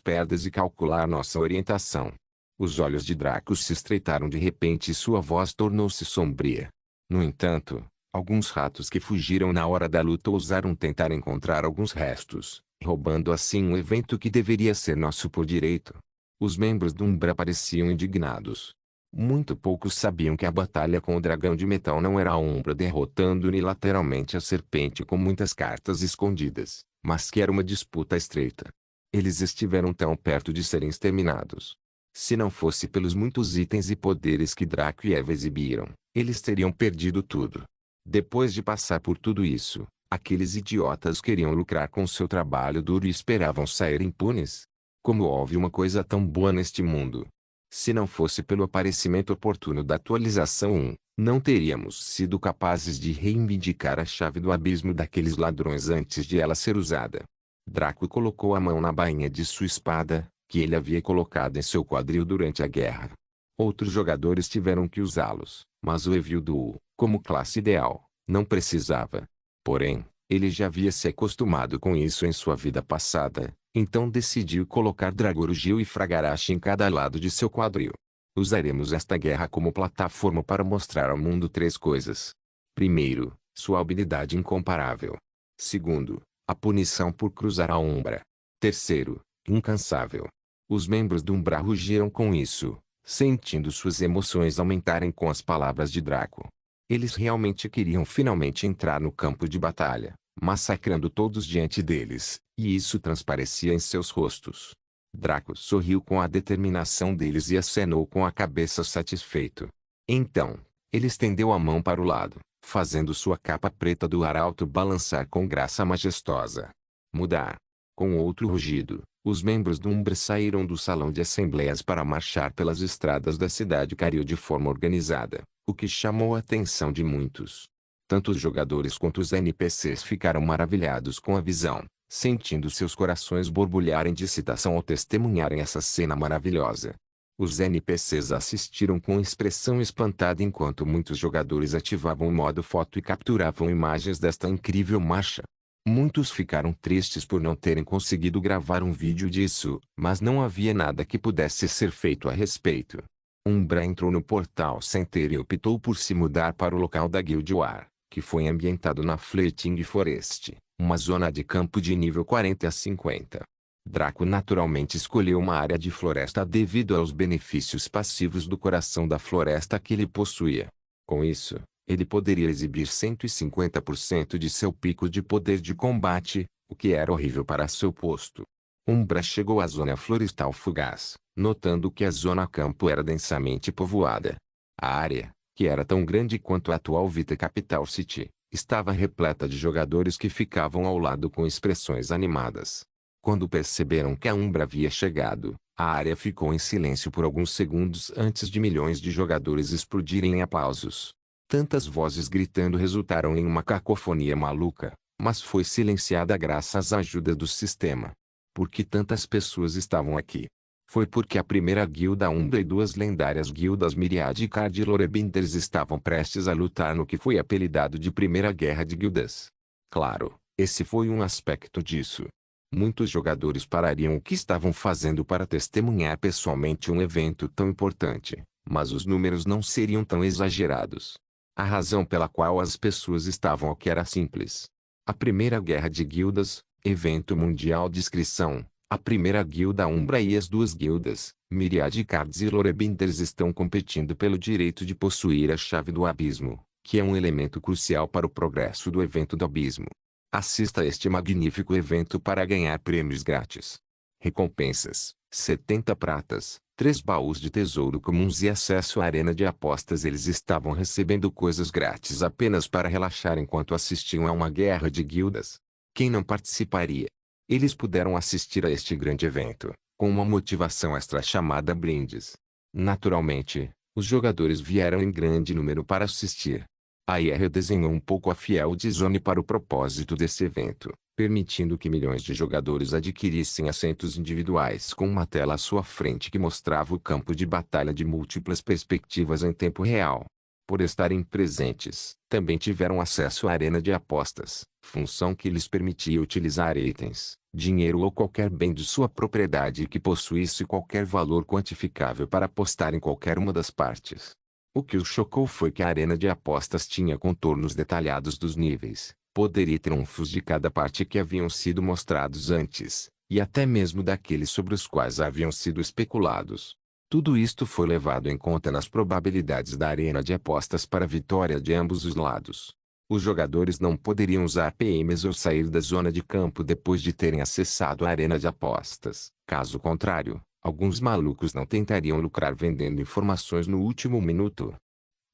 perdas e calcular nossa orientação. Os olhos de Draco se estreitaram de repente e sua voz tornou-se sombria. No entanto, alguns ratos que fugiram na hora da luta ousaram tentar encontrar alguns restos, roubando assim um evento que deveria ser nosso por direito. Os membros do Umbra pareciam indignados. Muito poucos sabiam que a batalha com o dragão de metal não era a Umbra derrotando unilateralmente a serpente com muitas cartas escondidas, mas que era uma disputa estreita. Eles estiveram tão perto de serem exterminados. Se não fosse pelos muitos itens e poderes que Draco e Eva exibiram, eles teriam perdido tudo. Depois de passar por tudo isso, aqueles idiotas queriam lucrar com seu trabalho duro e esperavam sair impunes. Como houve uma coisa tão boa neste mundo? Se não fosse pelo aparecimento oportuno da atualização 1, não teríamos sido capazes de reivindicar a chave do abismo daqueles ladrões antes de ela ser usada. Draco colocou a mão na bainha de sua espada, que ele havia colocado em seu quadril durante a guerra. Outros jogadores tiveram que usá-los, mas o Evilduo, como classe ideal, não precisava. Porém, ele já havia se acostumado com isso em sua vida passada, então decidiu colocar Dragorugil e Fragarashi em cada lado de seu quadril. Usaremos esta guerra como plataforma para mostrar ao mundo 3 coisas. Primeiro, sua habilidade incomparável. Segundo, a punição por cruzar a Umbra. Terceiro, incansável. Os membros do Umbra rugiram com isso, sentindo suas emoções aumentarem com as palavras de Draco. Eles realmente queriam finalmente entrar no campo de batalha, massacrando todos diante deles, e isso transparecia em seus rostos. Draco sorriu com a determinação deles e acenou com a cabeça satisfeito. Então, ele estendeu a mão para o lado, fazendo sua capa preta do arauto balançar com graça majestosa. Mudar. Com outro rugido, os membros do Umbra saíram do salão de assembleias para marchar pelas estradas da cidade Caril de forma organizada, o que chamou a atenção de muitos. Tanto os jogadores quanto os NPCs ficaram maravilhados com a visão, sentindo seus corações borbulharem de excitação ao testemunharem essa cena maravilhosa. Os NPCs assistiram com expressão espantada enquanto muitos jogadores ativavam o modo foto e capturavam imagens desta incrível marcha. Muitos ficaram tristes por não terem conseguido gravar um vídeo disso, mas não havia nada que pudesse ser feito a respeito. Umbra entrou no Portal Center e optou por se mudar para o local da Guild War, que foi ambientado na Fleeting Forest, uma zona de campo de nível 40 a 50. Draco naturalmente escolheu uma área de floresta devido aos benefícios passivos do coração da floresta que ele possuía. Com isso, ele poderia exibir 150% de seu pico de poder de combate, o que era horrível para seu posto. Umbra chegou à zona florestal fugaz, notando que a zona campo era densamente povoada. A área, que era tão grande quanto a atual Vita Capital City, estava repleta de jogadores que ficavam ao lado com expressões animadas. Quando perceberam que a Umbra havia chegado, a área ficou em silêncio por alguns segundos antes de milhões de jogadores explodirem em aplausos. Tantas vozes gritando resultaram em uma cacofonia maluca, mas foi silenciada graças à ajuda do sistema. Por que tantas pessoas estavam aqui? Foi porque a primeira guilda Umbra e 2 lendárias guildas Myriad e Card Lorebinders estavam prestes a lutar no que foi apelidado de Primeira Guerra de Guildas. Claro, esse foi um aspecto disso. Muitos jogadores parariam o que estavam fazendo para testemunhar pessoalmente um evento tão importante, mas os números não seriam tão exagerados. A razão pela qual as pessoas estavam aqui era simples. A Primeira Guerra de Guildas, evento mundial de inscrição, a primeira guilda Umbra e as 2 guildas, Myriad Cards e Lorebinders estão competindo pelo direito de possuir a chave do abismo, que é um elemento crucial para o progresso do evento do abismo. Assista a este magnífico evento para ganhar prêmios grátis. Recompensas: 70 pratas, 3 baús de tesouro comuns e acesso à arena de apostas. Eles estavam recebendo coisas grátis apenas para relaxar enquanto assistiam a uma guerra de guildas. Quem não participaria? Eles puderam assistir a este grande evento, com uma motivação extra chamada brindes. Naturalmente, os jogadores vieram em grande número para assistir. A IR desenhou um pouco a Field Zone para o propósito desse evento, permitindo que milhões de jogadores adquirissem assentos individuais com uma tela à sua frente que mostrava o campo de batalha de múltiplas perspectivas em tempo real. Por estarem presentes, também tiveram acesso à arena de apostas, função que lhes permitia utilizar itens, dinheiro ou qualquer bem de sua propriedade que possuísse qualquer valor quantificável para apostar em qualquer uma das partes. O que os chocou foi que a arena de apostas tinha contornos detalhados dos níveis, poder e triunfos de cada parte que haviam sido mostrados antes, e até mesmo daqueles sobre os quais haviam sido especulados. Tudo isto foi levado em conta nas probabilidades da arena de apostas para a vitória de ambos os lados. Os jogadores não poderiam usar PMs ou sair da zona de campo depois de terem acessado a arena de apostas. Caso contrário, alguns malucos não tentariam lucrar vendendo informações no último minuto.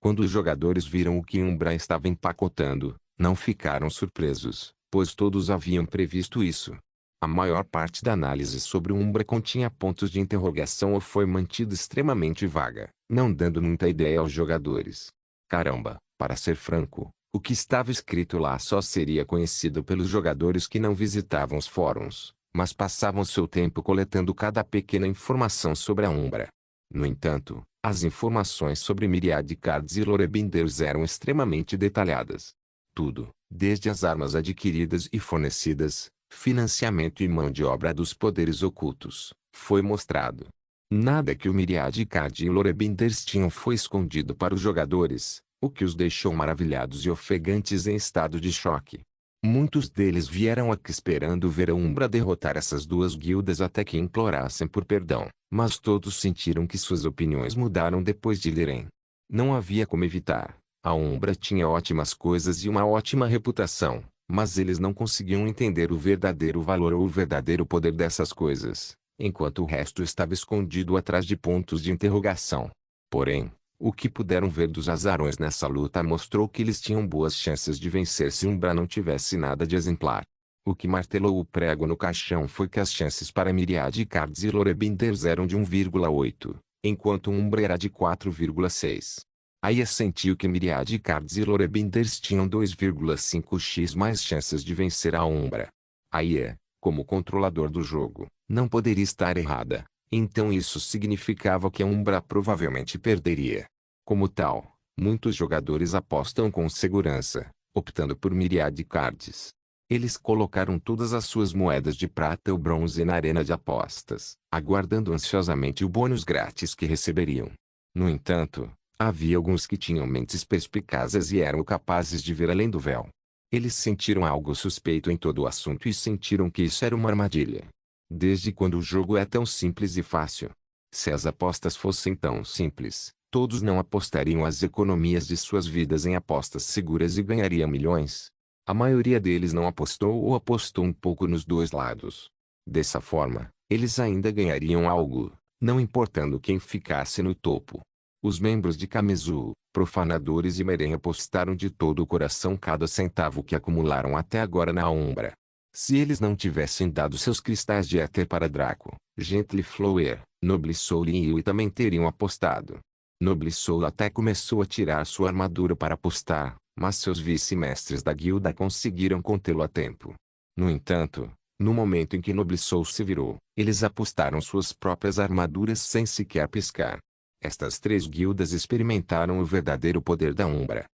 Quando os jogadores viram o que Umbra estava empacotando, não ficaram surpresos, pois todos haviam previsto isso. A maior parte da análise sobre Umbra continha pontos de interrogação ou foi mantida extremamente vaga, não dando muita ideia aos jogadores. Caramba, para ser franco, o que estava escrito lá só seria conhecido pelos jogadores que não visitavam os fóruns, mas passavam seu tempo coletando cada pequena informação sobre a Umbra. No entanto, as informações sobre Myriad Cards e Lorebinders eram extremamente detalhadas. Tudo, desde as armas adquiridas e fornecidas, financiamento e mão de obra dos poderes ocultos, foi mostrado. Nada que o Myriad Card e Lorebinders tinham foi escondido para os jogadores, o que os deixou maravilhados e ofegantes em estado de choque. Muitos deles vieram aqui esperando ver a Umbra derrotar essas duas guildas até que implorassem por perdão, mas todos sentiram que suas opiniões mudaram depois de lerem. Não havia como evitar. A Umbra tinha ótimas coisas e uma ótima reputação, mas eles não conseguiam entender o verdadeiro valor ou o verdadeiro poder dessas coisas, enquanto o resto estava escondido atrás de pontos de interrogação. Porém, o que puderam ver dos azarões nessa luta mostrou que eles tinham boas chances de vencer se Umbra não tivesse nada de exemplar. O que martelou o prego no caixão foi que as chances para Myriad Cards e Lorebinders eram de 1,8, enquanto Umbra era de 4,6. Aya sentiu que Myriad Cards e Lorebinders tinham 2,5x mais chances de vencer a Umbra. Aya, como controlador do jogo, não poderia estar errada. Então isso significava que a Umbra provavelmente perderia. Como tal, muitos jogadores apostam com segurança, optando por Myriad Cards. Eles colocaram todas as suas moedas de prata ou bronze na arena de apostas, aguardando ansiosamente o bônus grátis que receberiam. No entanto, havia alguns que tinham mentes perspicazes e eram capazes de ver além do véu. Eles sentiram algo suspeito em todo o assunto e sentiram que isso era uma armadilha. Desde quando o jogo é tão simples e fácil? Se as apostas fossem tão simples, todos não apostariam as economias de suas vidas em apostas seguras e ganhariam milhões. A maioria deles não apostou ou apostou um pouco nos dois lados. Dessa forma, eles ainda ganhariam algo, não importando quem ficasse no topo. Os membros de Kamizu, profanadores e Meren apostaram de todo o coração cada centavo que acumularam até agora na Umbra. Se eles não tivessem dado seus cristais de éter para Draco, Gently Flower, Noble Soul e Yui também teriam apostado. Noble Soul até começou a tirar sua armadura para apostar, mas seus vice-mestres da guilda conseguiram contê-lo a tempo. No entanto, no momento em que Noble Soul se virou, eles apostaram suas próprias armaduras sem sequer piscar. Estas três guildas experimentaram o verdadeiro poder da Umbra.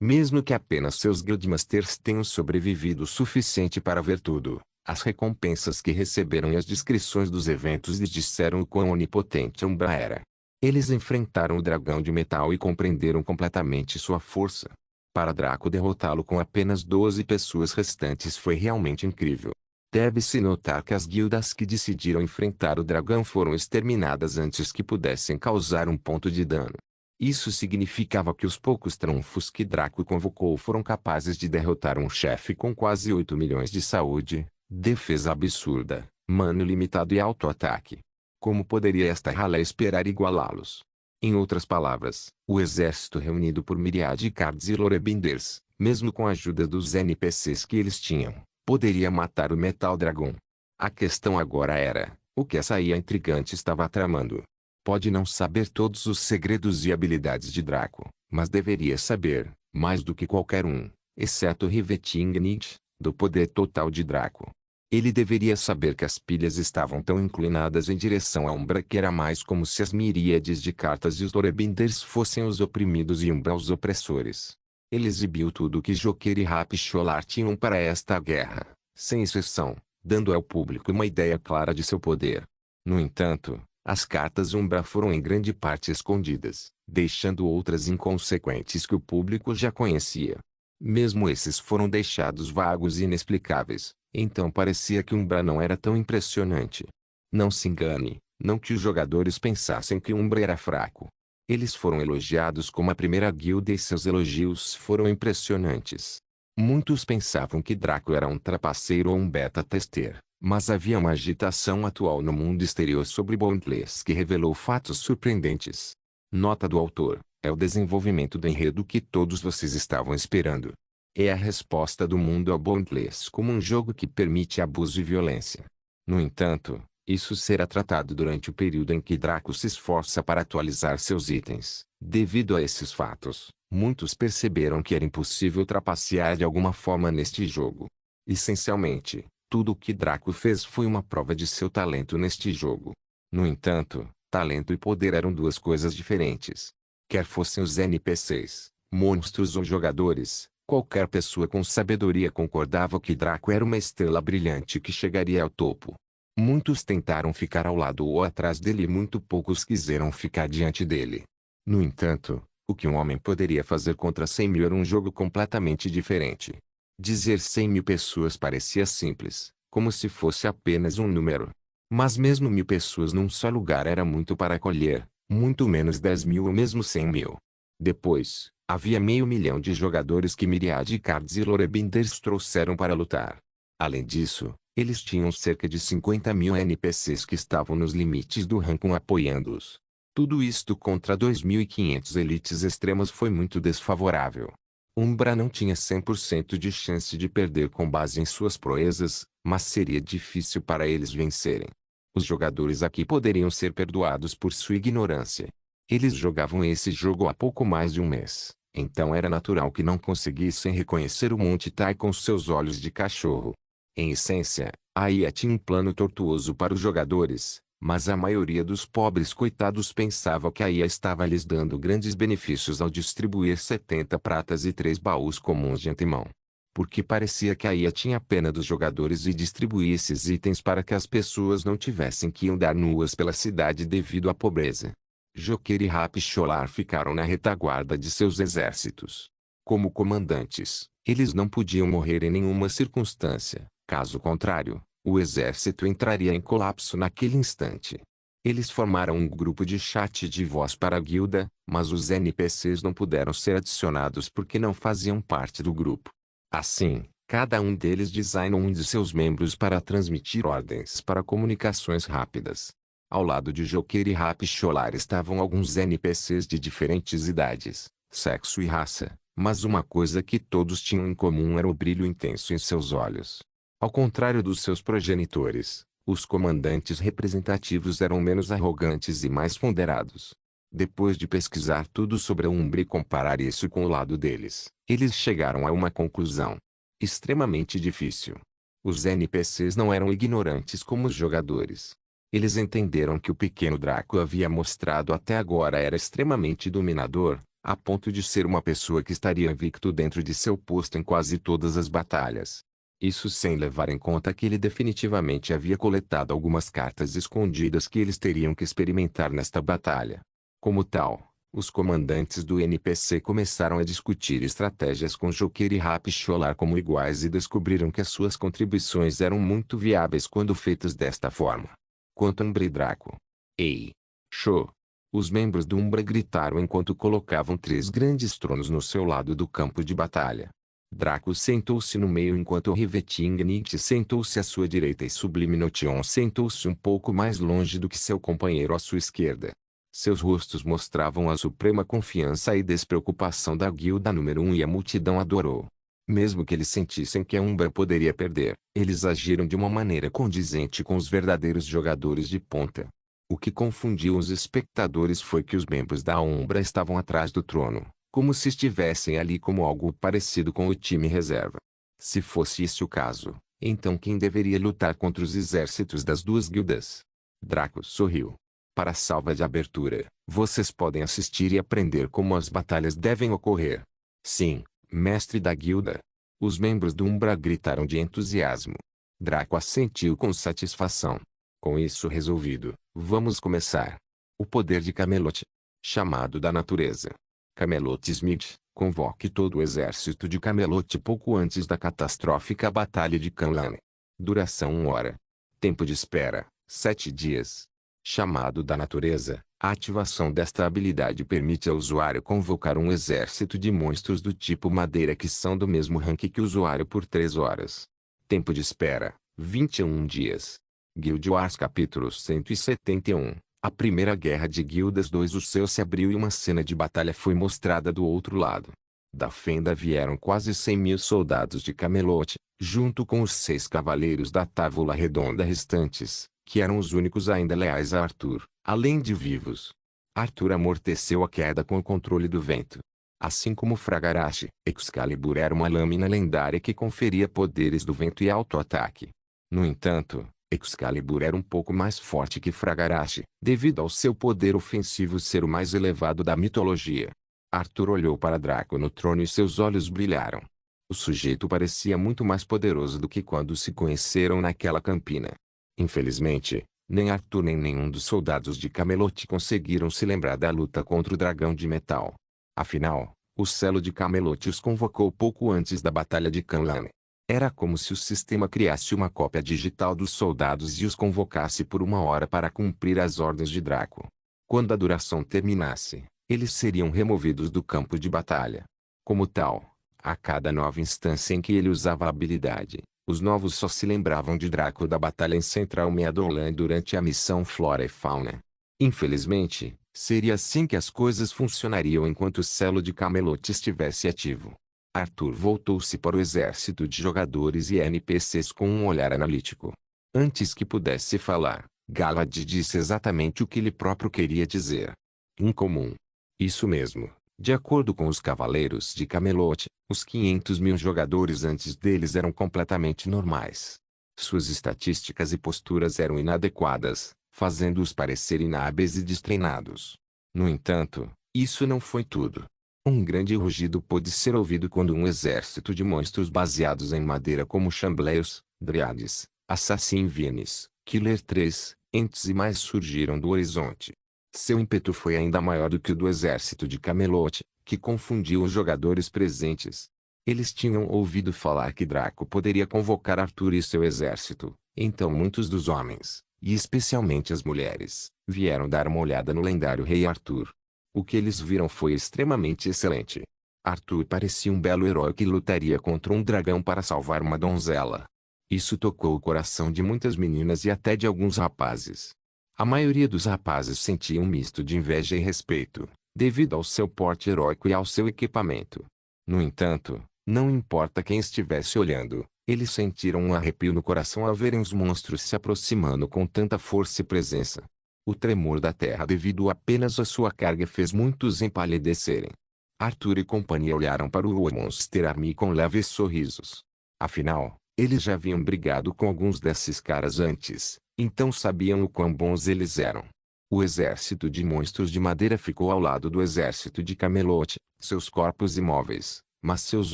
Mesmo que apenas seus Guildmasters tenham sobrevivido o suficiente para ver tudo, as recompensas que receberam e as descrições dos eventos lhes disseram o quão onipotente a Umbra era. Eles enfrentaram o dragão de metal e compreenderam completamente sua força. Para Draco derrotá-lo com apenas 12 pessoas restantes foi realmente incrível. Deve-se notar que as guildas que decidiram enfrentar o dragão foram exterminadas antes que pudessem causar um ponto de dano. Isso significava que os poucos trunfos que Draco convocou foram capazes de derrotar um chefe com quase 8 milhões de saúde, defesa absurda, mano limitado e auto-ataque. Como poderia esta ralé esperar igualá-los? Em outras palavras, o exército reunido por Myriad Cards e Lorebinders, mesmo com a ajuda dos NPCs que eles tinham, poderia matar o Metal Dragon. A questão agora era, o que essa IA intrigante estava tramando? Pode não saber todos os segredos e habilidades de Draco, mas deveria saber, mais do que qualquer um, exceto Riveting Nietzsche, do poder total de Draco. Ele deveria saber que as pilhas estavam tão inclinadas em direção à Umbra que era mais como se as miríades de cartas e os Lorebinders fossem os oprimidos e Umbra os opressores. Ele exibiu tudo o que Joker e Rapsholar tinham para esta guerra, sem exceção, dando ao público uma ideia clara de seu poder. No entanto, as cartas Umbra foram em grande parte escondidas, deixando outras inconsequentes que o público já conhecia. Mesmo esses foram deixados vagos e inexplicáveis, então parecia que Umbra não era tão impressionante. Não se engane, não que os jogadores pensassem que Umbra era fraco. Eles foram elogiados como a primeira guilda e seus elogios foram impressionantes. Muitos pensavam que Draco era um trapaceiro ou um beta-tester. Mas havia uma agitação atual no mundo exterior sobre Boundless que revelou fatos surpreendentes. Nota do autor, é o desenvolvimento do enredo que todos vocês estavam esperando. É a resposta do mundo ao Boundless como um jogo que permite abuso e violência. No entanto, isso será tratado durante o período em que Draco se esforça para atualizar seus itens. Devido a esses fatos, muitos perceberam que era impossível trapacear de alguma forma neste jogo. Essencialmente, tudo o que Draco fez foi uma prova de seu talento neste jogo. No entanto, talento e poder eram duas coisas diferentes. Quer fossem os NPCs, monstros ou jogadores, qualquer pessoa com sabedoria concordava que Draco era uma estrela brilhante que chegaria ao topo. Muitos tentaram ficar ao lado ou atrás dele e muito poucos quiseram ficar diante dele. No entanto, o que um homem poderia fazer contra 100 mil era um jogo completamente diferente. Dizer 100 mil pessoas parecia simples, como se fosse apenas um número. Mas mesmo 1000 pessoas num só lugar era muito para acolher, muito menos 10 mil ou mesmo 100 mil. Depois, havia 500 mil de jogadores que Myriad Cards e Lorebinders trouxeram para lutar. Além disso, eles tinham cerca de 50 mil NPCs que estavam nos limites do ranking apoiando-os. Tudo isto contra 2.500 elites extremas foi muito desfavorável. Umbra não tinha 100% de chance de perder com base em suas proezas, mas seria difícil para eles vencerem. Os jogadores aqui poderiam ser perdoados por sua ignorância. Eles jogavam esse jogo há pouco mais de um mês, então era natural que não conseguissem reconhecer o Monte Tai com seus olhos de cachorro. Em essência, a IA tinha um plano tortuoso para os jogadores, mas a maioria dos pobres coitados pensava que a IA estava lhes dando grandes benefícios ao distribuir 70 pratas e 3 baús comuns de antemão. Porque parecia que a IA tinha pena dos jogadores e distribuía esses itens para que as pessoas não tivessem que andar nuas pela cidade devido à pobreza. Joker e Rapsholar ficaram na retaguarda de seus exércitos. Como comandantes, eles não podiam morrer em nenhuma circunstância, caso contrário, o exército entraria em colapso naquele instante. Eles formaram um grupo de chat de voz para a guilda, mas os NPCs não puderam ser adicionados porque não faziam parte do grupo. Assim, cada um deles designou um de seus membros para transmitir ordens para comunicações rápidas. Ao lado de Joker e Rapsholar estavam alguns NPCs de diferentes idades, sexo e raça, mas uma coisa que todos tinham em comum era o brilho intenso em seus olhos. Ao contrário dos seus progenitores, os comandantes representativos eram menos arrogantes e mais ponderados. Depois de pesquisar tudo sobre a Umbra e comparar isso com o lado deles, eles chegaram a uma conclusão extremamente difícil. Os NPCs não eram ignorantes como os jogadores. Eles entenderam que o pequeno Draco havia mostrado até agora era extremamente dominador, a ponto de ser uma pessoa que estaria invicto dentro de seu posto em quase todas as batalhas. Isso sem levar em conta que ele definitivamente havia coletado algumas cartas escondidas que eles teriam que experimentar nesta batalha. Como tal, os comandantes do NPC começaram a discutir estratégias com Joker e Rapsholar como iguais e descobriram que as suas contribuições eram muito viáveis quando feitas desta forma. Quanto a Umbra e Draco. Ei! Show! Os membros do Umbra gritaram enquanto colocavam 3 grandes tronos no seu lado do campo de batalha. Draco sentou-se no meio enquanto Rivetingnit sentou-se à sua direita e Sublime Notion sentou-se um pouco mais longe do que seu companheiro à sua esquerda. Seus rostos mostravam a suprema confiança e despreocupação da guilda número 1 e a multidão adorou. Mesmo que eles sentissem que a Umbra poderia perder, eles agiram de uma maneira condizente com os verdadeiros jogadores de ponta. O que confundiu os espectadores foi que os membros da Umbra estavam atrás do trono, como se estivessem ali como algo parecido com o time reserva. Se fosse esse o caso, então quem deveria lutar contra os exércitos das duas guildas? Draco sorriu. Para a salva de abertura, vocês podem assistir e aprender como as batalhas devem ocorrer. Sim, mestre da guilda. Os membros do Umbra gritaram de entusiasmo. Draco assentiu com satisfação. Com isso resolvido, vamos começar. O poder de Camelot. Chamado da natureza. Camelot Smith, convoque todo o exército de Camelot pouco antes da catastrófica Batalha de Canlan. Duração 1 hora. Tempo de espera, 7 dias. Chamado da natureza, a ativação desta habilidade permite ao usuário convocar um exército de monstros do tipo madeira que são do mesmo rank que o usuário por 3 horas. Tempo de espera, 21 dias. Guild Wars capítulo 171. A Primeira Guerra de Guildas 2. O céu se abriu e uma cena de batalha foi mostrada do outro lado. Da fenda vieram quase 100.000 soldados de Camelot, junto com os 6 cavaleiros da Távola Redonda restantes, que eram os únicos ainda leais a Arthur, além de vivos. Arthur amorteceu a queda com o controle do vento. Assim como Fragarashi, Excalibur era uma lâmina lendária que conferia poderes do vento e auto-ataque. No entanto, Excalibur era um pouco mais forte que Fragarashi, devido ao seu poder ofensivo ser o mais elevado da mitologia. Arthur olhou para Draco no trono e seus olhos brilharam. O sujeito parecia muito mais poderoso do que quando se conheceram naquela campina. Infelizmente, nem Arthur nem nenhum dos soldados de Camelot conseguiram se lembrar da luta contra o dragão de metal. Afinal, o selo de Camelot os convocou pouco antes da Batalha de Canlan. Era como se o sistema criasse uma cópia digital dos soldados e os convocasse por 1 hora para cumprir as ordens de Draco. Quando a duração terminasse, eles seriam removidos do campo de batalha. Como tal, a cada nova instância em que ele usava a habilidade, os novos só se lembravam de Draco da batalha em Central Meadowland durante a missão Flora e Fauna. Infelizmente, seria assim que as coisas funcionariam enquanto o selo de Camelot estivesse ativo. Arthur voltou-se para o exército de jogadores e NPCs com um olhar analítico. Antes que pudesse falar, Galad disse exatamente o que ele próprio queria dizer. Incomum. Isso mesmo. De acordo com os Cavaleiros de Camelot, os 500.000 jogadores antes deles eram completamente normais. Suas estatísticas e posturas eram inadequadas, fazendo-os parecer inábeis e destreinados. No entanto, isso não foi tudo. Um grande rugido pôde ser ouvido quando um exército de monstros baseados em madeira como Chambleus, Dryades, Assassin Vienes, Killer 3, Ents e mais surgiram do horizonte. Seu ímpeto foi ainda maior do que o do exército de Camelot, que confundiu os jogadores presentes. Eles tinham ouvido falar que Draco poderia convocar Arthur e seu exército, então muitos dos homens, e especialmente as mulheres, vieram dar uma olhada no lendário rei Arthur. O que eles viram foi extremamente excelente. Arthur parecia um belo herói que lutaria contra um dragão para salvar uma donzela. Isso tocou o coração de muitas meninas e até de alguns rapazes. A maioria dos rapazes sentia um misto de inveja e respeito, devido ao seu porte heróico e ao seu equipamento. No entanto, não importa quem estivesse olhando, eles sentiram um arrepio no coração ao verem os monstros se aproximando com tanta força e presença. O tremor da terra devido apenas à sua carga fez muitos empalidecerem. Arthur e companhia olharam para o Monster Army com leves sorrisos. Afinal, eles já haviam brigado com alguns desses caras antes, então sabiam o quão bons eles eram. O exército de monstros de madeira ficou ao lado do exército de Camelot, seus corpos imóveis, mas seus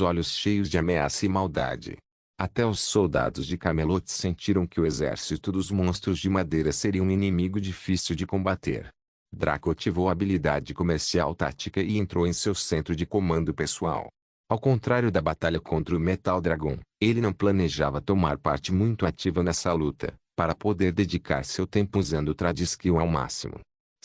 olhos cheios de ameaça e maldade. Até os soldados de Camelot sentiram que o exército dos monstros de madeira seria um inimigo difícil de combater. Draco ativou a habilidade comercial tática e entrou em seu centro de comando pessoal. Ao contrário da batalha contra o Metal Dragon, ele não planejava tomar parte muito ativa nessa luta, para poder dedicar seu tempo usando o Trad Skill ao máximo.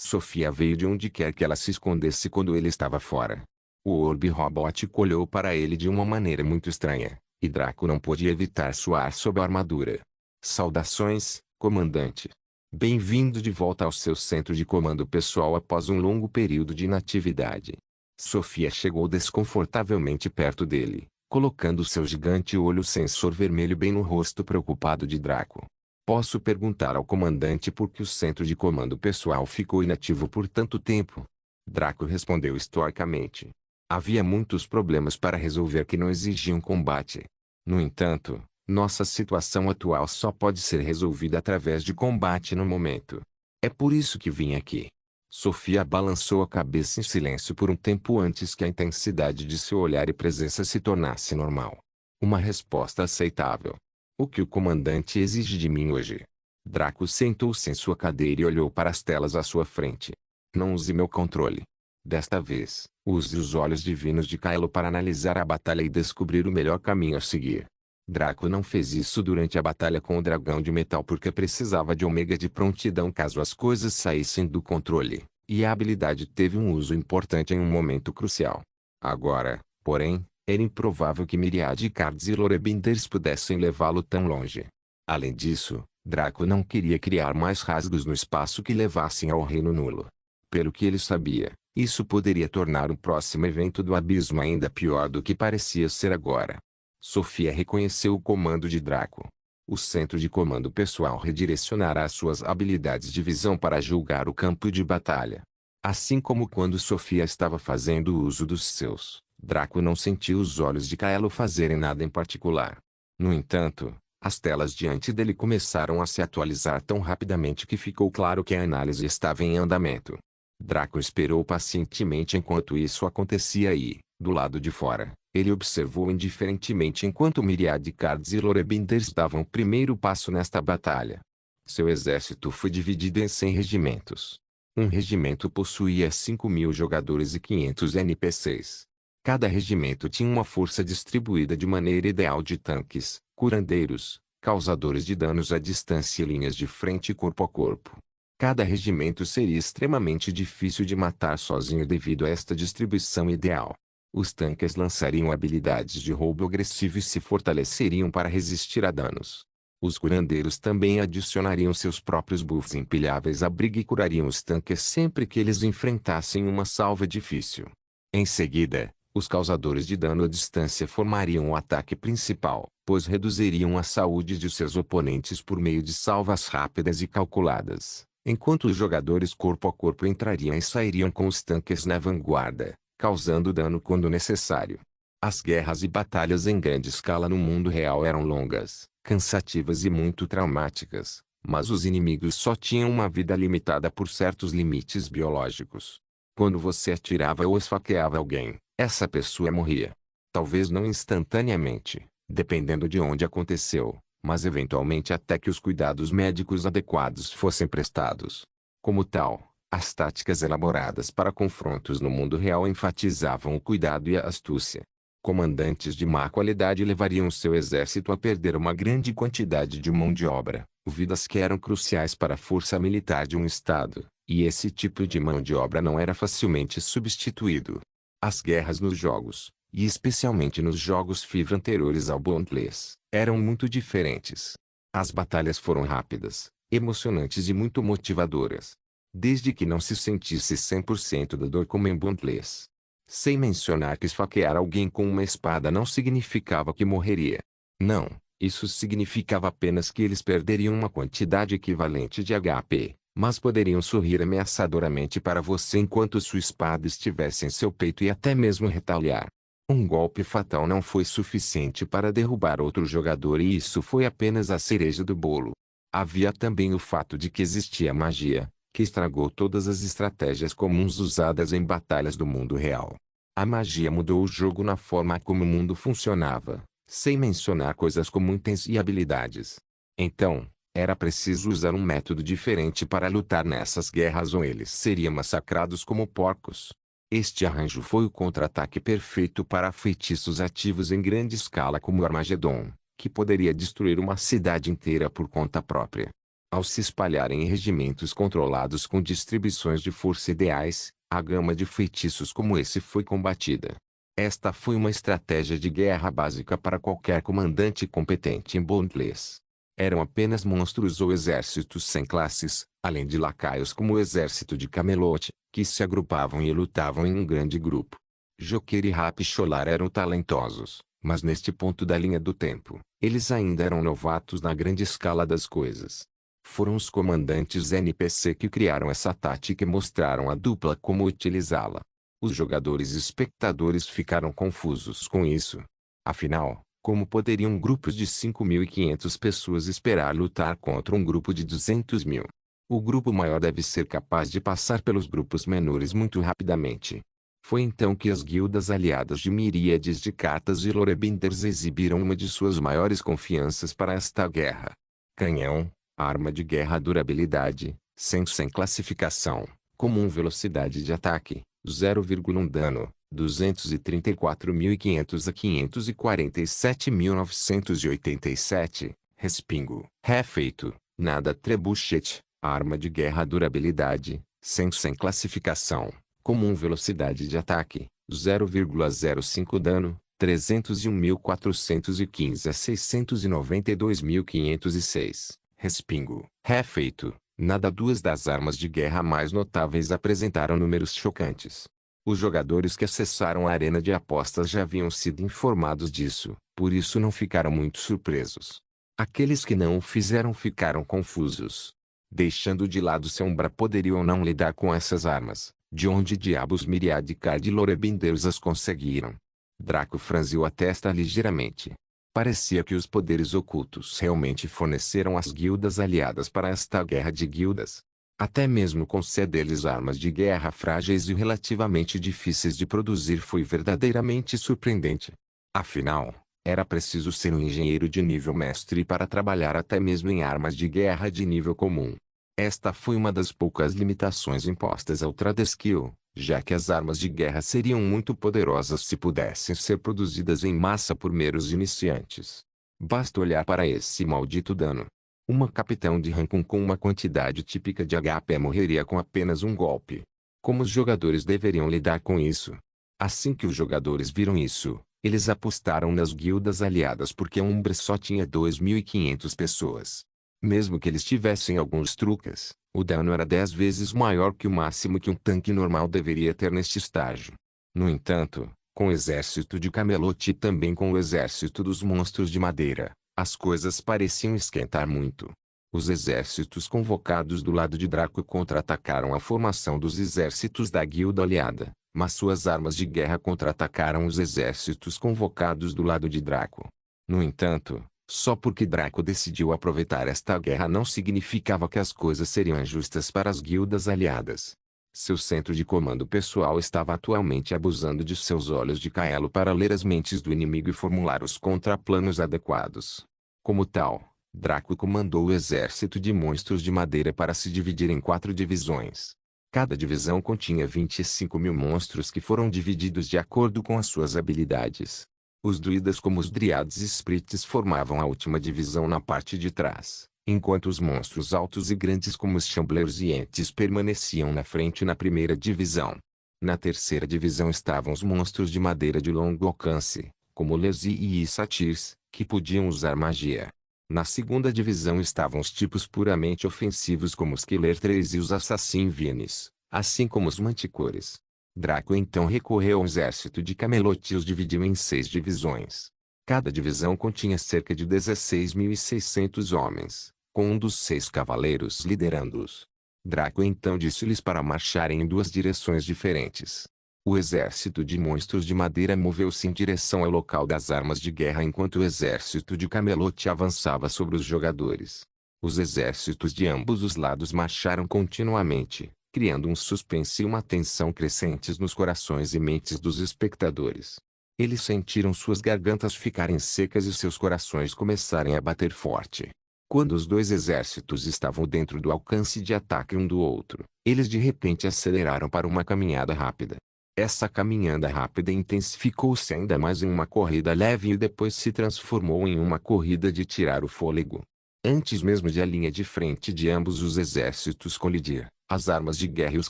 Sofia veio de onde quer que ela se escondesse quando ele estava fora. O orbe robótico olhou para ele de uma maneira muito estranha, e Draco não pôde evitar suar sob a armadura. Saudações, comandante. Bem-vindo de volta ao seu centro de comando pessoal após um longo período de inatividade. Sofia chegou desconfortavelmente perto dele, colocando seu gigante olho sensor vermelho bem no rosto preocupado de Draco. Posso perguntar ao comandante por que o centro de comando pessoal ficou inativo por tanto tempo? Draco respondeu estoicamente. Havia muitos problemas para resolver que não exigiam combate. No entanto, nossa situação atual só pode ser resolvida através de combate no momento. É por isso que vim aqui. Sofia balançou a cabeça em silêncio por um tempo antes que a intensidade de seu olhar e presença se tornasse normal. Uma resposta aceitável. O que o comandante exige de mim hoje? Draco sentou-se em sua cadeira e olhou para as telas à sua frente. Não use meu controle. Desta vez, use os olhos divinos de Kylo para analisar a batalha e descobrir o melhor caminho a seguir. Draco não fez isso durante a batalha com o dragão de metal porque precisava de Ômega de prontidão caso as coisas saíssem do controle, e a habilidade teve um uso importante em um momento crucial. Agora, porém, era improvável que Myriad Cards e Lorebinders pudessem levá-lo tão longe. Além disso, Draco não queria criar mais rasgos no espaço que levassem ao Reino Nulo. Pelo que ele sabia, isso poderia tornar o próximo evento do abismo ainda pior do que parecia ser agora. Sofia reconheceu o comando de Draco. O centro de comando pessoal redirecionará suas habilidades de visão para julgar o campo de batalha. Assim como quando Sofia estava fazendo uso dos seus, Draco não sentiu os olhos de Kylo fazerem nada em particular. No entanto, as telas diante dele começaram a se atualizar tão rapidamente que ficou claro que a análise estava em andamento. Draco esperou pacientemente enquanto isso acontecia e, do lado de fora, ele observou indiferentemente enquanto Myriad Cards e Lorebinders davam o primeiro passo nesta batalha. Seu exército foi dividido em 100 regimentos. Um regimento possuía 5.000 jogadores e 500 NPCs. Cada regimento tinha uma força distribuída de maneira ideal de tanques, curandeiros, causadores de danos à distância e linhas de frente corpo a corpo. Cada regimento seria extremamente difícil de matar sozinho devido a esta distribuição ideal. Os tanques lançariam habilidades de roubo agressivo e se fortaleceriam para resistir a danos. Os curandeiros também adicionariam seus próprios buffs empilháveis à briga e curariam os tanques sempre que eles enfrentassem uma salva difícil. Em seguida, os causadores de dano à distância formariam o ataque principal, pois reduziriam a saúde de seus oponentes por meio de salvas rápidas e calculadas, enquanto os jogadores corpo a corpo entrariam e sairiam com os tanques na vanguarda, causando dano quando necessário. As guerras e batalhas em grande escala no mundo real eram longas, cansativas e muito traumáticas, mas os inimigos só tinham uma vida limitada por certos limites biológicos. Quando você atirava ou esfaqueava alguém, essa pessoa morria. Talvez não instantaneamente, dependendo de onde aconteceu, mas eventualmente até que os cuidados médicos adequados fossem prestados. Como tal, as táticas elaboradas para confrontos no mundo real enfatizavam o cuidado e a astúcia. Comandantes de má qualidade levariam seu exército a perder uma grande quantidade de mão de obra, vidas que eram cruciais para a força militar de um estado, e esse tipo de mão de obra não era facilmente substituído. As guerras nos jogos, e especialmente nos jogos FIFA anteriores ao Boundless, eram muito diferentes. As batalhas foram rápidas, emocionantes e muito motivadoras. Desde que não se sentisse 100% da dor como em Boundless. Sem mencionar que esfaquear alguém com uma espada não significava que morreria. Não, isso significava apenas que eles perderiam uma quantidade equivalente de HP, mas poderiam sorrir ameaçadoramente para você enquanto sua espada estivesse em seu peito e até mesmo retaliar. Um golpe fatal não foi suficiente para derrubar outro jogador e isso foi apenas a cereja do bolo. Havia também o fato de que existia magia, que estragou todas as estratégias comuns usadas em batalhas do mundo real. A magia mudou o jogo na forma como o mundo funcionava, sem mencionar coisas como itens e habilidades. Então, era preciso usar um método diferente para lutar nessas guerras ou eles seriam massacrados como porcos. Este arranjo foi o contra-ataque perfeito para feitiços ativos em grande escala como o Armagedon, que poderia destruir uma cidade inteira por conta própria. Ao se espalharem em regimentos controlados com distribuições de força ideais, a gama de feitiços como esse foi combatida. Esta foi uma estratégia de guerra básica para qualquer comandante competente em Bondless. Eram apenas monstros ou exércitos sem classes, além de lacaios como o exército de Camelot, que se agrupavam e lutavam em um grande grupo. Joker e Rapcholar eram talentosos, mas neste ponto da linha do tempo, eles ainda eram novatos na grande escala das coisas. Foram os comandantes NPC que criaram essa tática e mostraram à dupla como utilizá-la. Os jogadores e espectadores ficaram confusos com isso. Afinal, como poderiam grupos de 5.500 pessoas esperar lutar contra um grupo de 200.000? O grupo maior deve ser capaz de passar pelos grupos menores muito rapidamente. Foi então que as guildas aliadas de miríades de cartas e lorebinders exibiram uma de suas maiores confianças para esta guerra. Canhão, arma de guerra durabilidade, sem classificação, comum velocidade de ataque, 0,1 dano, 234.500 a 547.987, respingo. Refeito, nada trebuchet, arma de guerra durabilidade, sem classificação, comum velocidade de ataque, 0,05 dano, 301.415 a 692.506. Respingo. Refeito. Nada. Duas das armas de guerra mais notáveis apresentaram números chocantes. Os jogadores que acessaram a arena de apostas já haviam sido informados disso, por isso não ficaram muito surpresos. Aqueles que não o fizeram ficaram confusos. Deixando de lado se Umbra poderia ou não lidar com essas armas, de onde diabos Miriadicard e Lorebinders as conseguiram? Draco franziu a testa ligeiramente. Parecia que os poderes ocultos realmente forneceram às guildas aliadas para esta guerra de guildas. Até mesmo conceder-lhes armas de guerra frágeis e relativamente difíceis de produzir foi verdadeiramente surpreendente. Afinal, era preciso ser um engenheiro de nível mestre para trabalhar até mesmo em armas de guerra de nível comum. Esta foi uma das poucas limitações impostas ao Tradeskill, já que as armas de guerra seriam muito poderosas se pudessem ser produzidas em massa por meros iniciantes. Basta olhar para esse maldito dano. Uma capitão de Rancun com uma quantidade típica de HP morreria com apenas um golpe. Como os jogadores deveriam lidar com isso? Assim que os jogadores viram isso, eles apostaram nas guildas aliadas porque a Umbra só tinha 2.500 pessoas. Mesmo que eles tivessem alguns truques, o dano era 10 vezes maior que o máximo que um tanque normal deveria ter neste estágio. No entanto, com o exército de Camelot e também com o exército dos monstros de madeira, as coisas pareciam esquentar muito. Os exércitos convocados do lado de Draco contra-atacaram a formação dos exércitos da guilda aliada, mas suas armas de guerra contra-atacaram os exércitos convocados do lado de Draco. No entanto, só porque Draco decidiu aproveitar esta guerra não significava que as coisas seriam injustas para as guildas aliadas. Seu centro de comando pessoal estava atualmente abusando de seus olhos de Kaelo para ler as mentes do inimigo e formular os contraplanos adequados. Como tal, Draco comandou o exército de monstros de madeira para se dividir em 4 divisões. Cada divisão continha 25.000 monstros que foram divididos de acordo com as suas habilidades. Os druidas como os Dryades e Sprites formavam a última divisão na parte de trás, enquanto os monstros altos e grandes como os Chamblers e Ents permaneciam na frente na primeira divisão. Na terceira divisão estavam os monstros de madeira de longo alcance, como Lezi e Satyrs, que podiam usar magia. Na segunda divisão estavam os tipos puramente ofensivos como os Killer 3 e os Assassin Vienes, assim como os Manticores. Draco então recorreu ao exército de Camelot e os dividiu em 6 divisões. Cada divisão continha cerca de 16.600 homens, com um dos 6 cavaleiros liderando-os. Draco então disse-lhes para marcharem em 2 direções diferentes. O exército de monstros de madeira moveu-se em direção ao local das armas de guerra enquanto o exército de Camelot avançava sobre os jogadores. Os exércitos de ambos os lados marcharam continuamente, criando um suspense e uma tensão crescentes nos corações e mentes dos espectadores. Eles sentiram suas gargantas ficarem secas e seus corações começarem a bater forte. Quando os 2 exércitos estavam dentro do alcance de ataque um do outro, eles de repente aceleraram para uma caminhada rápida. Essa caminhada rápida intensificou-se ainda mais em uma corrida leve e depois se transformou em uma corrida de tirar o fôlego. Antes mesmo de a linha de frente de ambos os exércitos colidir, as armas de guerra e os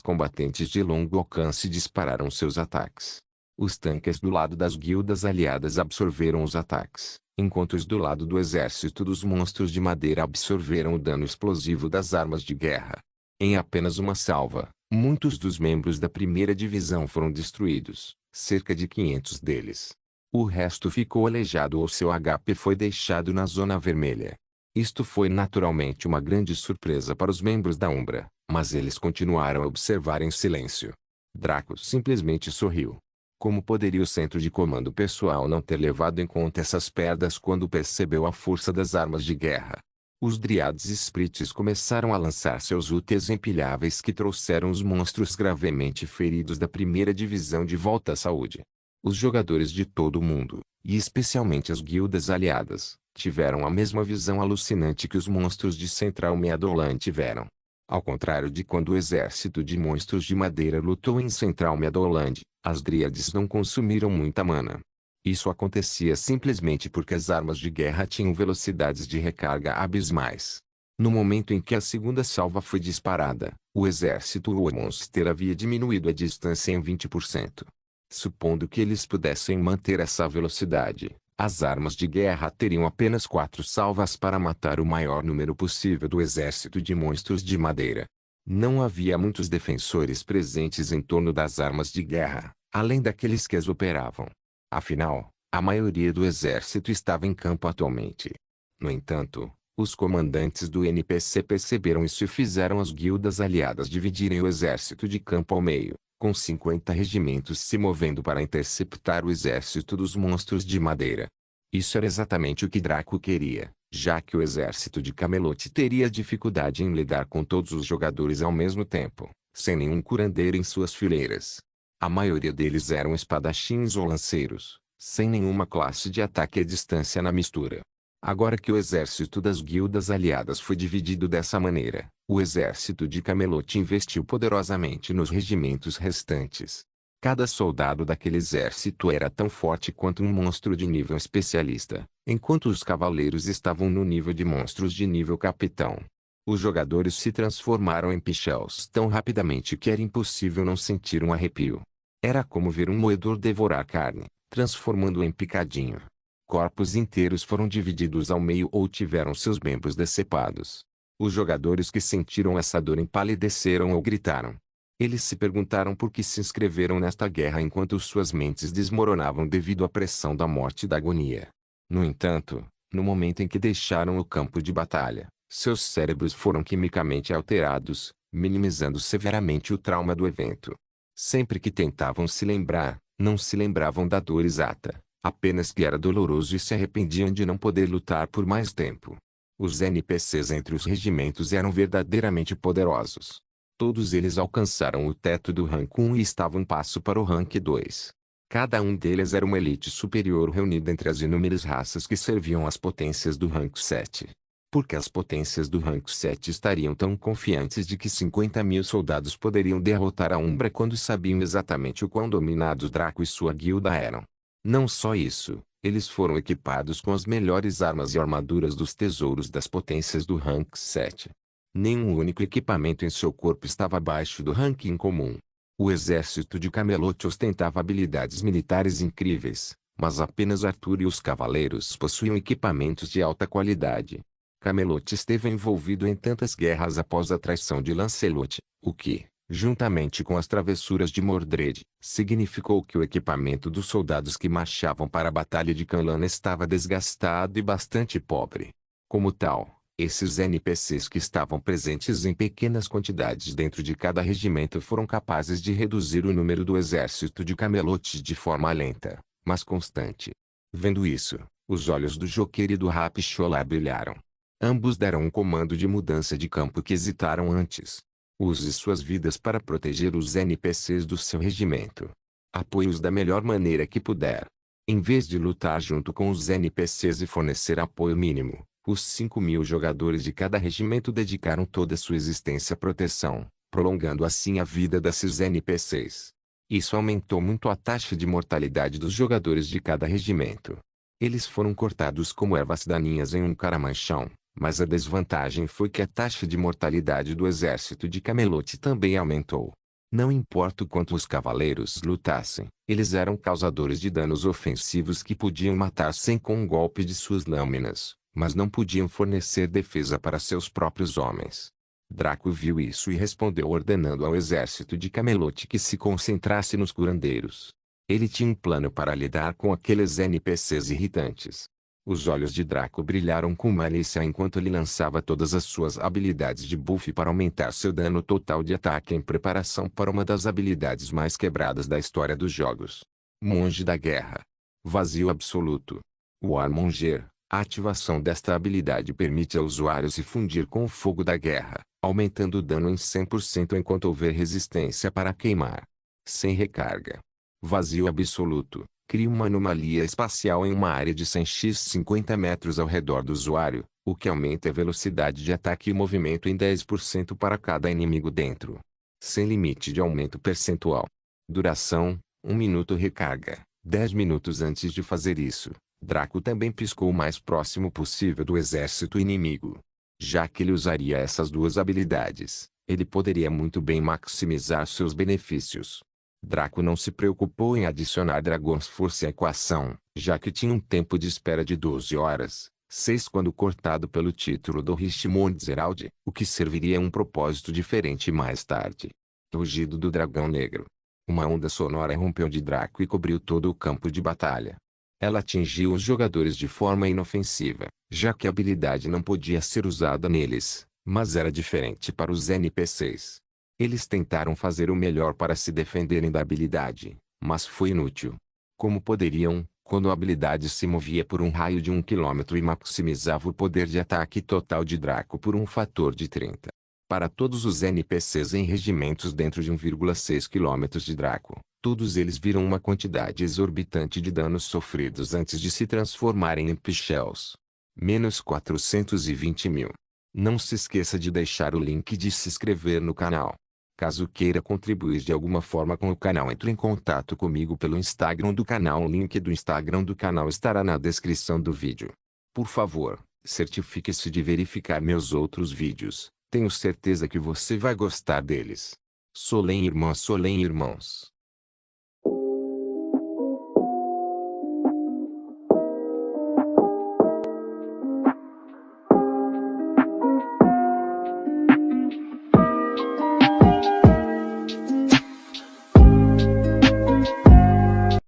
combatentes de longo alcance dispararam seus ataques. Os tanques do lado das guildas aliadas absorveram os ataques, enquanto os do lado do exército dos monstros de madeira absorveram o dano explosivo das armas de guerra. Em apenas uma salva, muitos dos membros da primeira divisão foram destruídos, cerca de 500 deles. O resto ficou aleijado ou seu HP foi deixado na zona vermelha. Isto foi naturalmente uma grande surpresa para os membros da Umbra, mas eles continuaram a observar em silêncio. Draco simplesmente sorriu. Como poderia o centro de comando pessoal não ter levado em conta essas perdas quando percebeu a força das armas de guerra? Os Dryades Spirits começaram a lançar seus úteis empilháveis que trouxeram os monstros gravemente feridos da primeira divisão de volta à saúde. Os jogadores de todo o mundo, e especialmente as guildas aliadas, tiveram a mesma visão alucinante que os monstros de Central Meadowland tiveram. Ao contrário de quando o exército de monstros de madeira lutou em Central Meadowland, as Dryades não consumiram muita mana. Isso acontecia simplesmente porque as armas de guerra tinham velocidades de recarga abismais. No momento em que a segunda salva foi disparada, o exército Monster havia diminuído a distância em 20%. Supondo que eles pudessem manter essa velocidade, as armas de guerra teriam apenas 4 salvas para matar o maior número possível do exército de monstros de madeira. Não havia muitos defensores presentes em torno das armas de guerra, além daqueles que as operavam. Afinal, a maioria do exército estava em campo atualmente. No entanto, os comandantes do NPC perceberam isso e fizeram as guildas aliadas dividirem o exército de campo ao meio, com 50 regimentos se movendo para interceptar o exército dos monstros de madeira. Isso era exatamente o que Draco queria, já que o exército de Camelot teria dificuldade em lidar com todos os jogadores ao mesmo tempo, sem nenhum curandeiro em suas fileiras. A maioria deles eram espadachins ou lanceiros, sem nenhuma classe de ataque à distância na mistura. Agora que o exército das guildas aliadas foi dividido dessa maneira, o exército de Camelot investiu poderosamente nos regimentos restantes. Cada soldado daquele exército era tão forte quanto um monstro de nível especialista, enquanto os cavaleiros estavam no nível de monstros de nível capitão. Os jogadores se transformaram em pichels tão rapidamente que era impossível não sentir um arrepio. Era como ver um moedor devorar carne, transformando-o em picadinho. Corpos inteiros foram divididos ao meio ou tiveram seus membros decepados. Os jogadores que sentiram essa dor empalideceram ou gritaram. Eles se perguntaram por que se inscreveram nesta guerra enquanto suas mentes desmoronavam devido à pressão da morte e da agonia. No entanto, no momento em que deixaram o campo de batalha, seus cérebros foram quimicamente alterados, minimizando severamente o trauma do evento. Sempre que tentavam se lembrar, não se lembravam da dor exata, apenas que era doloroso e se arrependiam de não poder lutar por mais tempo. Os NPCs entre os regimentos eram verdadeiramente poderosos. Todos eles alcançaram o teto do rank 1 e estavam um passo para o rank 2. Cada um deles era uma elite superior reunida entre as inúmeras raças que serviam às potências do rank 7. Porque as potências do rank 7 estariam tão confiantes de que 50.000 soldados poderiam derrotar a Umbra quando sabiam exatamente o quão dominados Draco e sua guilda eram. Não só isso, eles foram equipados com as melhores armas e armaduras dos tesouros das potências do rank 7. Nenhum único equipamento em seu corpo estava abaixo do ranking comum. O exército de Camelot ostentava habilidades militares incríveis, mas apenas Arthur e os cavaleiros possuíam equipamentos de alta qualidade. Camelot esteve envolvido em tantas guerras após a traição de Lancelot, o que, juntamente com as travessuras de Mordred, significou que o equipamento dos soldados que marchavam para a Batalha de Canlan estava desgastado e bastante pobre. Como tal, esses NPCs que estavam presentes em pequenas quantidades dentro de cada regimento foram capazes de reduzir o número do exército de Camelot de forma lenta, mas constante. Vendo isso, os olhos do Joker e do Rapichola brilharam. Ambos deram um comando de mudança de campo que hesitaram antes. Use suas vidas para proteger os NPCs do seu regimento. Apoie-os da melhor maneira que puder. Em vez de lutar junto com os NPCs e fornecer apoio mínimo, os 5.000 jogadores de cada regimento dedicaram toda sua existência à proteção, prolongando assim a vida desses NPCs. Isso aumentou muito a taxa de mortalidade dos jogadores de cada regimento. Eles foram cortados como ervas daninhas em um caramanchão, Mas a desvantagem foi que a taxa de mortalidade do exército de Camelot também aumentou. Não importa o quanto os cavaleiros lutassem, eles eram causadores de danos ofensivos que podiam matar sem com um golpe de suas lâminas, mas não podiam fornecer defesa para seus próprios homens. Draco viu isso e respondeu ordenando ao exército de Camelot que se concentrasse nos curandeiros. Ele tinha um plano para lidar com aqueles NPCs irritantes. Os olhos de Draco brilharam com malícia enquanto ele lançava todas as suas habilidades de buff para aumentar seu dano total de ataque em preparação para uma das habilidades mais quebradas da história dos jogos. Monge da Guerra. Vazio Absoluto. Warmonger. A ativação desta habilidade permite ao usuário se fundir com o fogo da guerra, aumentando o dano em 100% enquanto houver resistência para queimar. Sem recarga. Vazio Absoluto. Cria uma anomalia espacial em uma área de 100x 50 metros ao redor do usuário, o que aumenta a velocidade de ataque e movimento em 10% para cada inimigo dentro. Sem limite de aumento percentual. Duração: 1 minuto. Recarga: 10 minutos. Antes de fazer isso, Draco também piscou o mais próximo possível do exército inimigo. Já que ele usaria essas duas habilidades, ele poderia muito bem maximizar seus benefícios. Draco não se preocupou em adicionar Dragon's Force à equação, já que tinha um tempo de espera de 12 horas, 6 quando cortado pelo título do Richmond Herald, o que serviria a um propósito diferente mais tarde. Rugido do Dragão Negro. Uma onda sonora rompeu de Draco e cobriu todo o campo de batalha. Ela atingiu os jogadores de forma inofensiva, já que a habilidade não podia ser usada neles, mas era diferente para os NPCs. Eles tentaram fazer o melhor para se defenderem da habilidade, mas foi inútil. Como poderiam, quando a habilidade se movia por um raio de 1 km e maximizava o poder de ataque total de Draco por um fator de 30? Para todos os NPCs em regimentos dentro de 1,6 km de Draco, todos eles viram uma quantidade exorbitante de danos sofridos antes de se transformarem em Pichels. Menos 420 mil. Não se esqueça de deixar o link de se inscrever no canal. Caso queira contribuir de alguma forma com o canal, entre em contato comigo pelo Instagram do canal. O link do Instagram do canal estará na descrição do vídeo. Por favor, certifique-se de verificar meus outros vídeos. Tenho certeza que você vai gostar deles. Solem irmãs, Solem irmãos.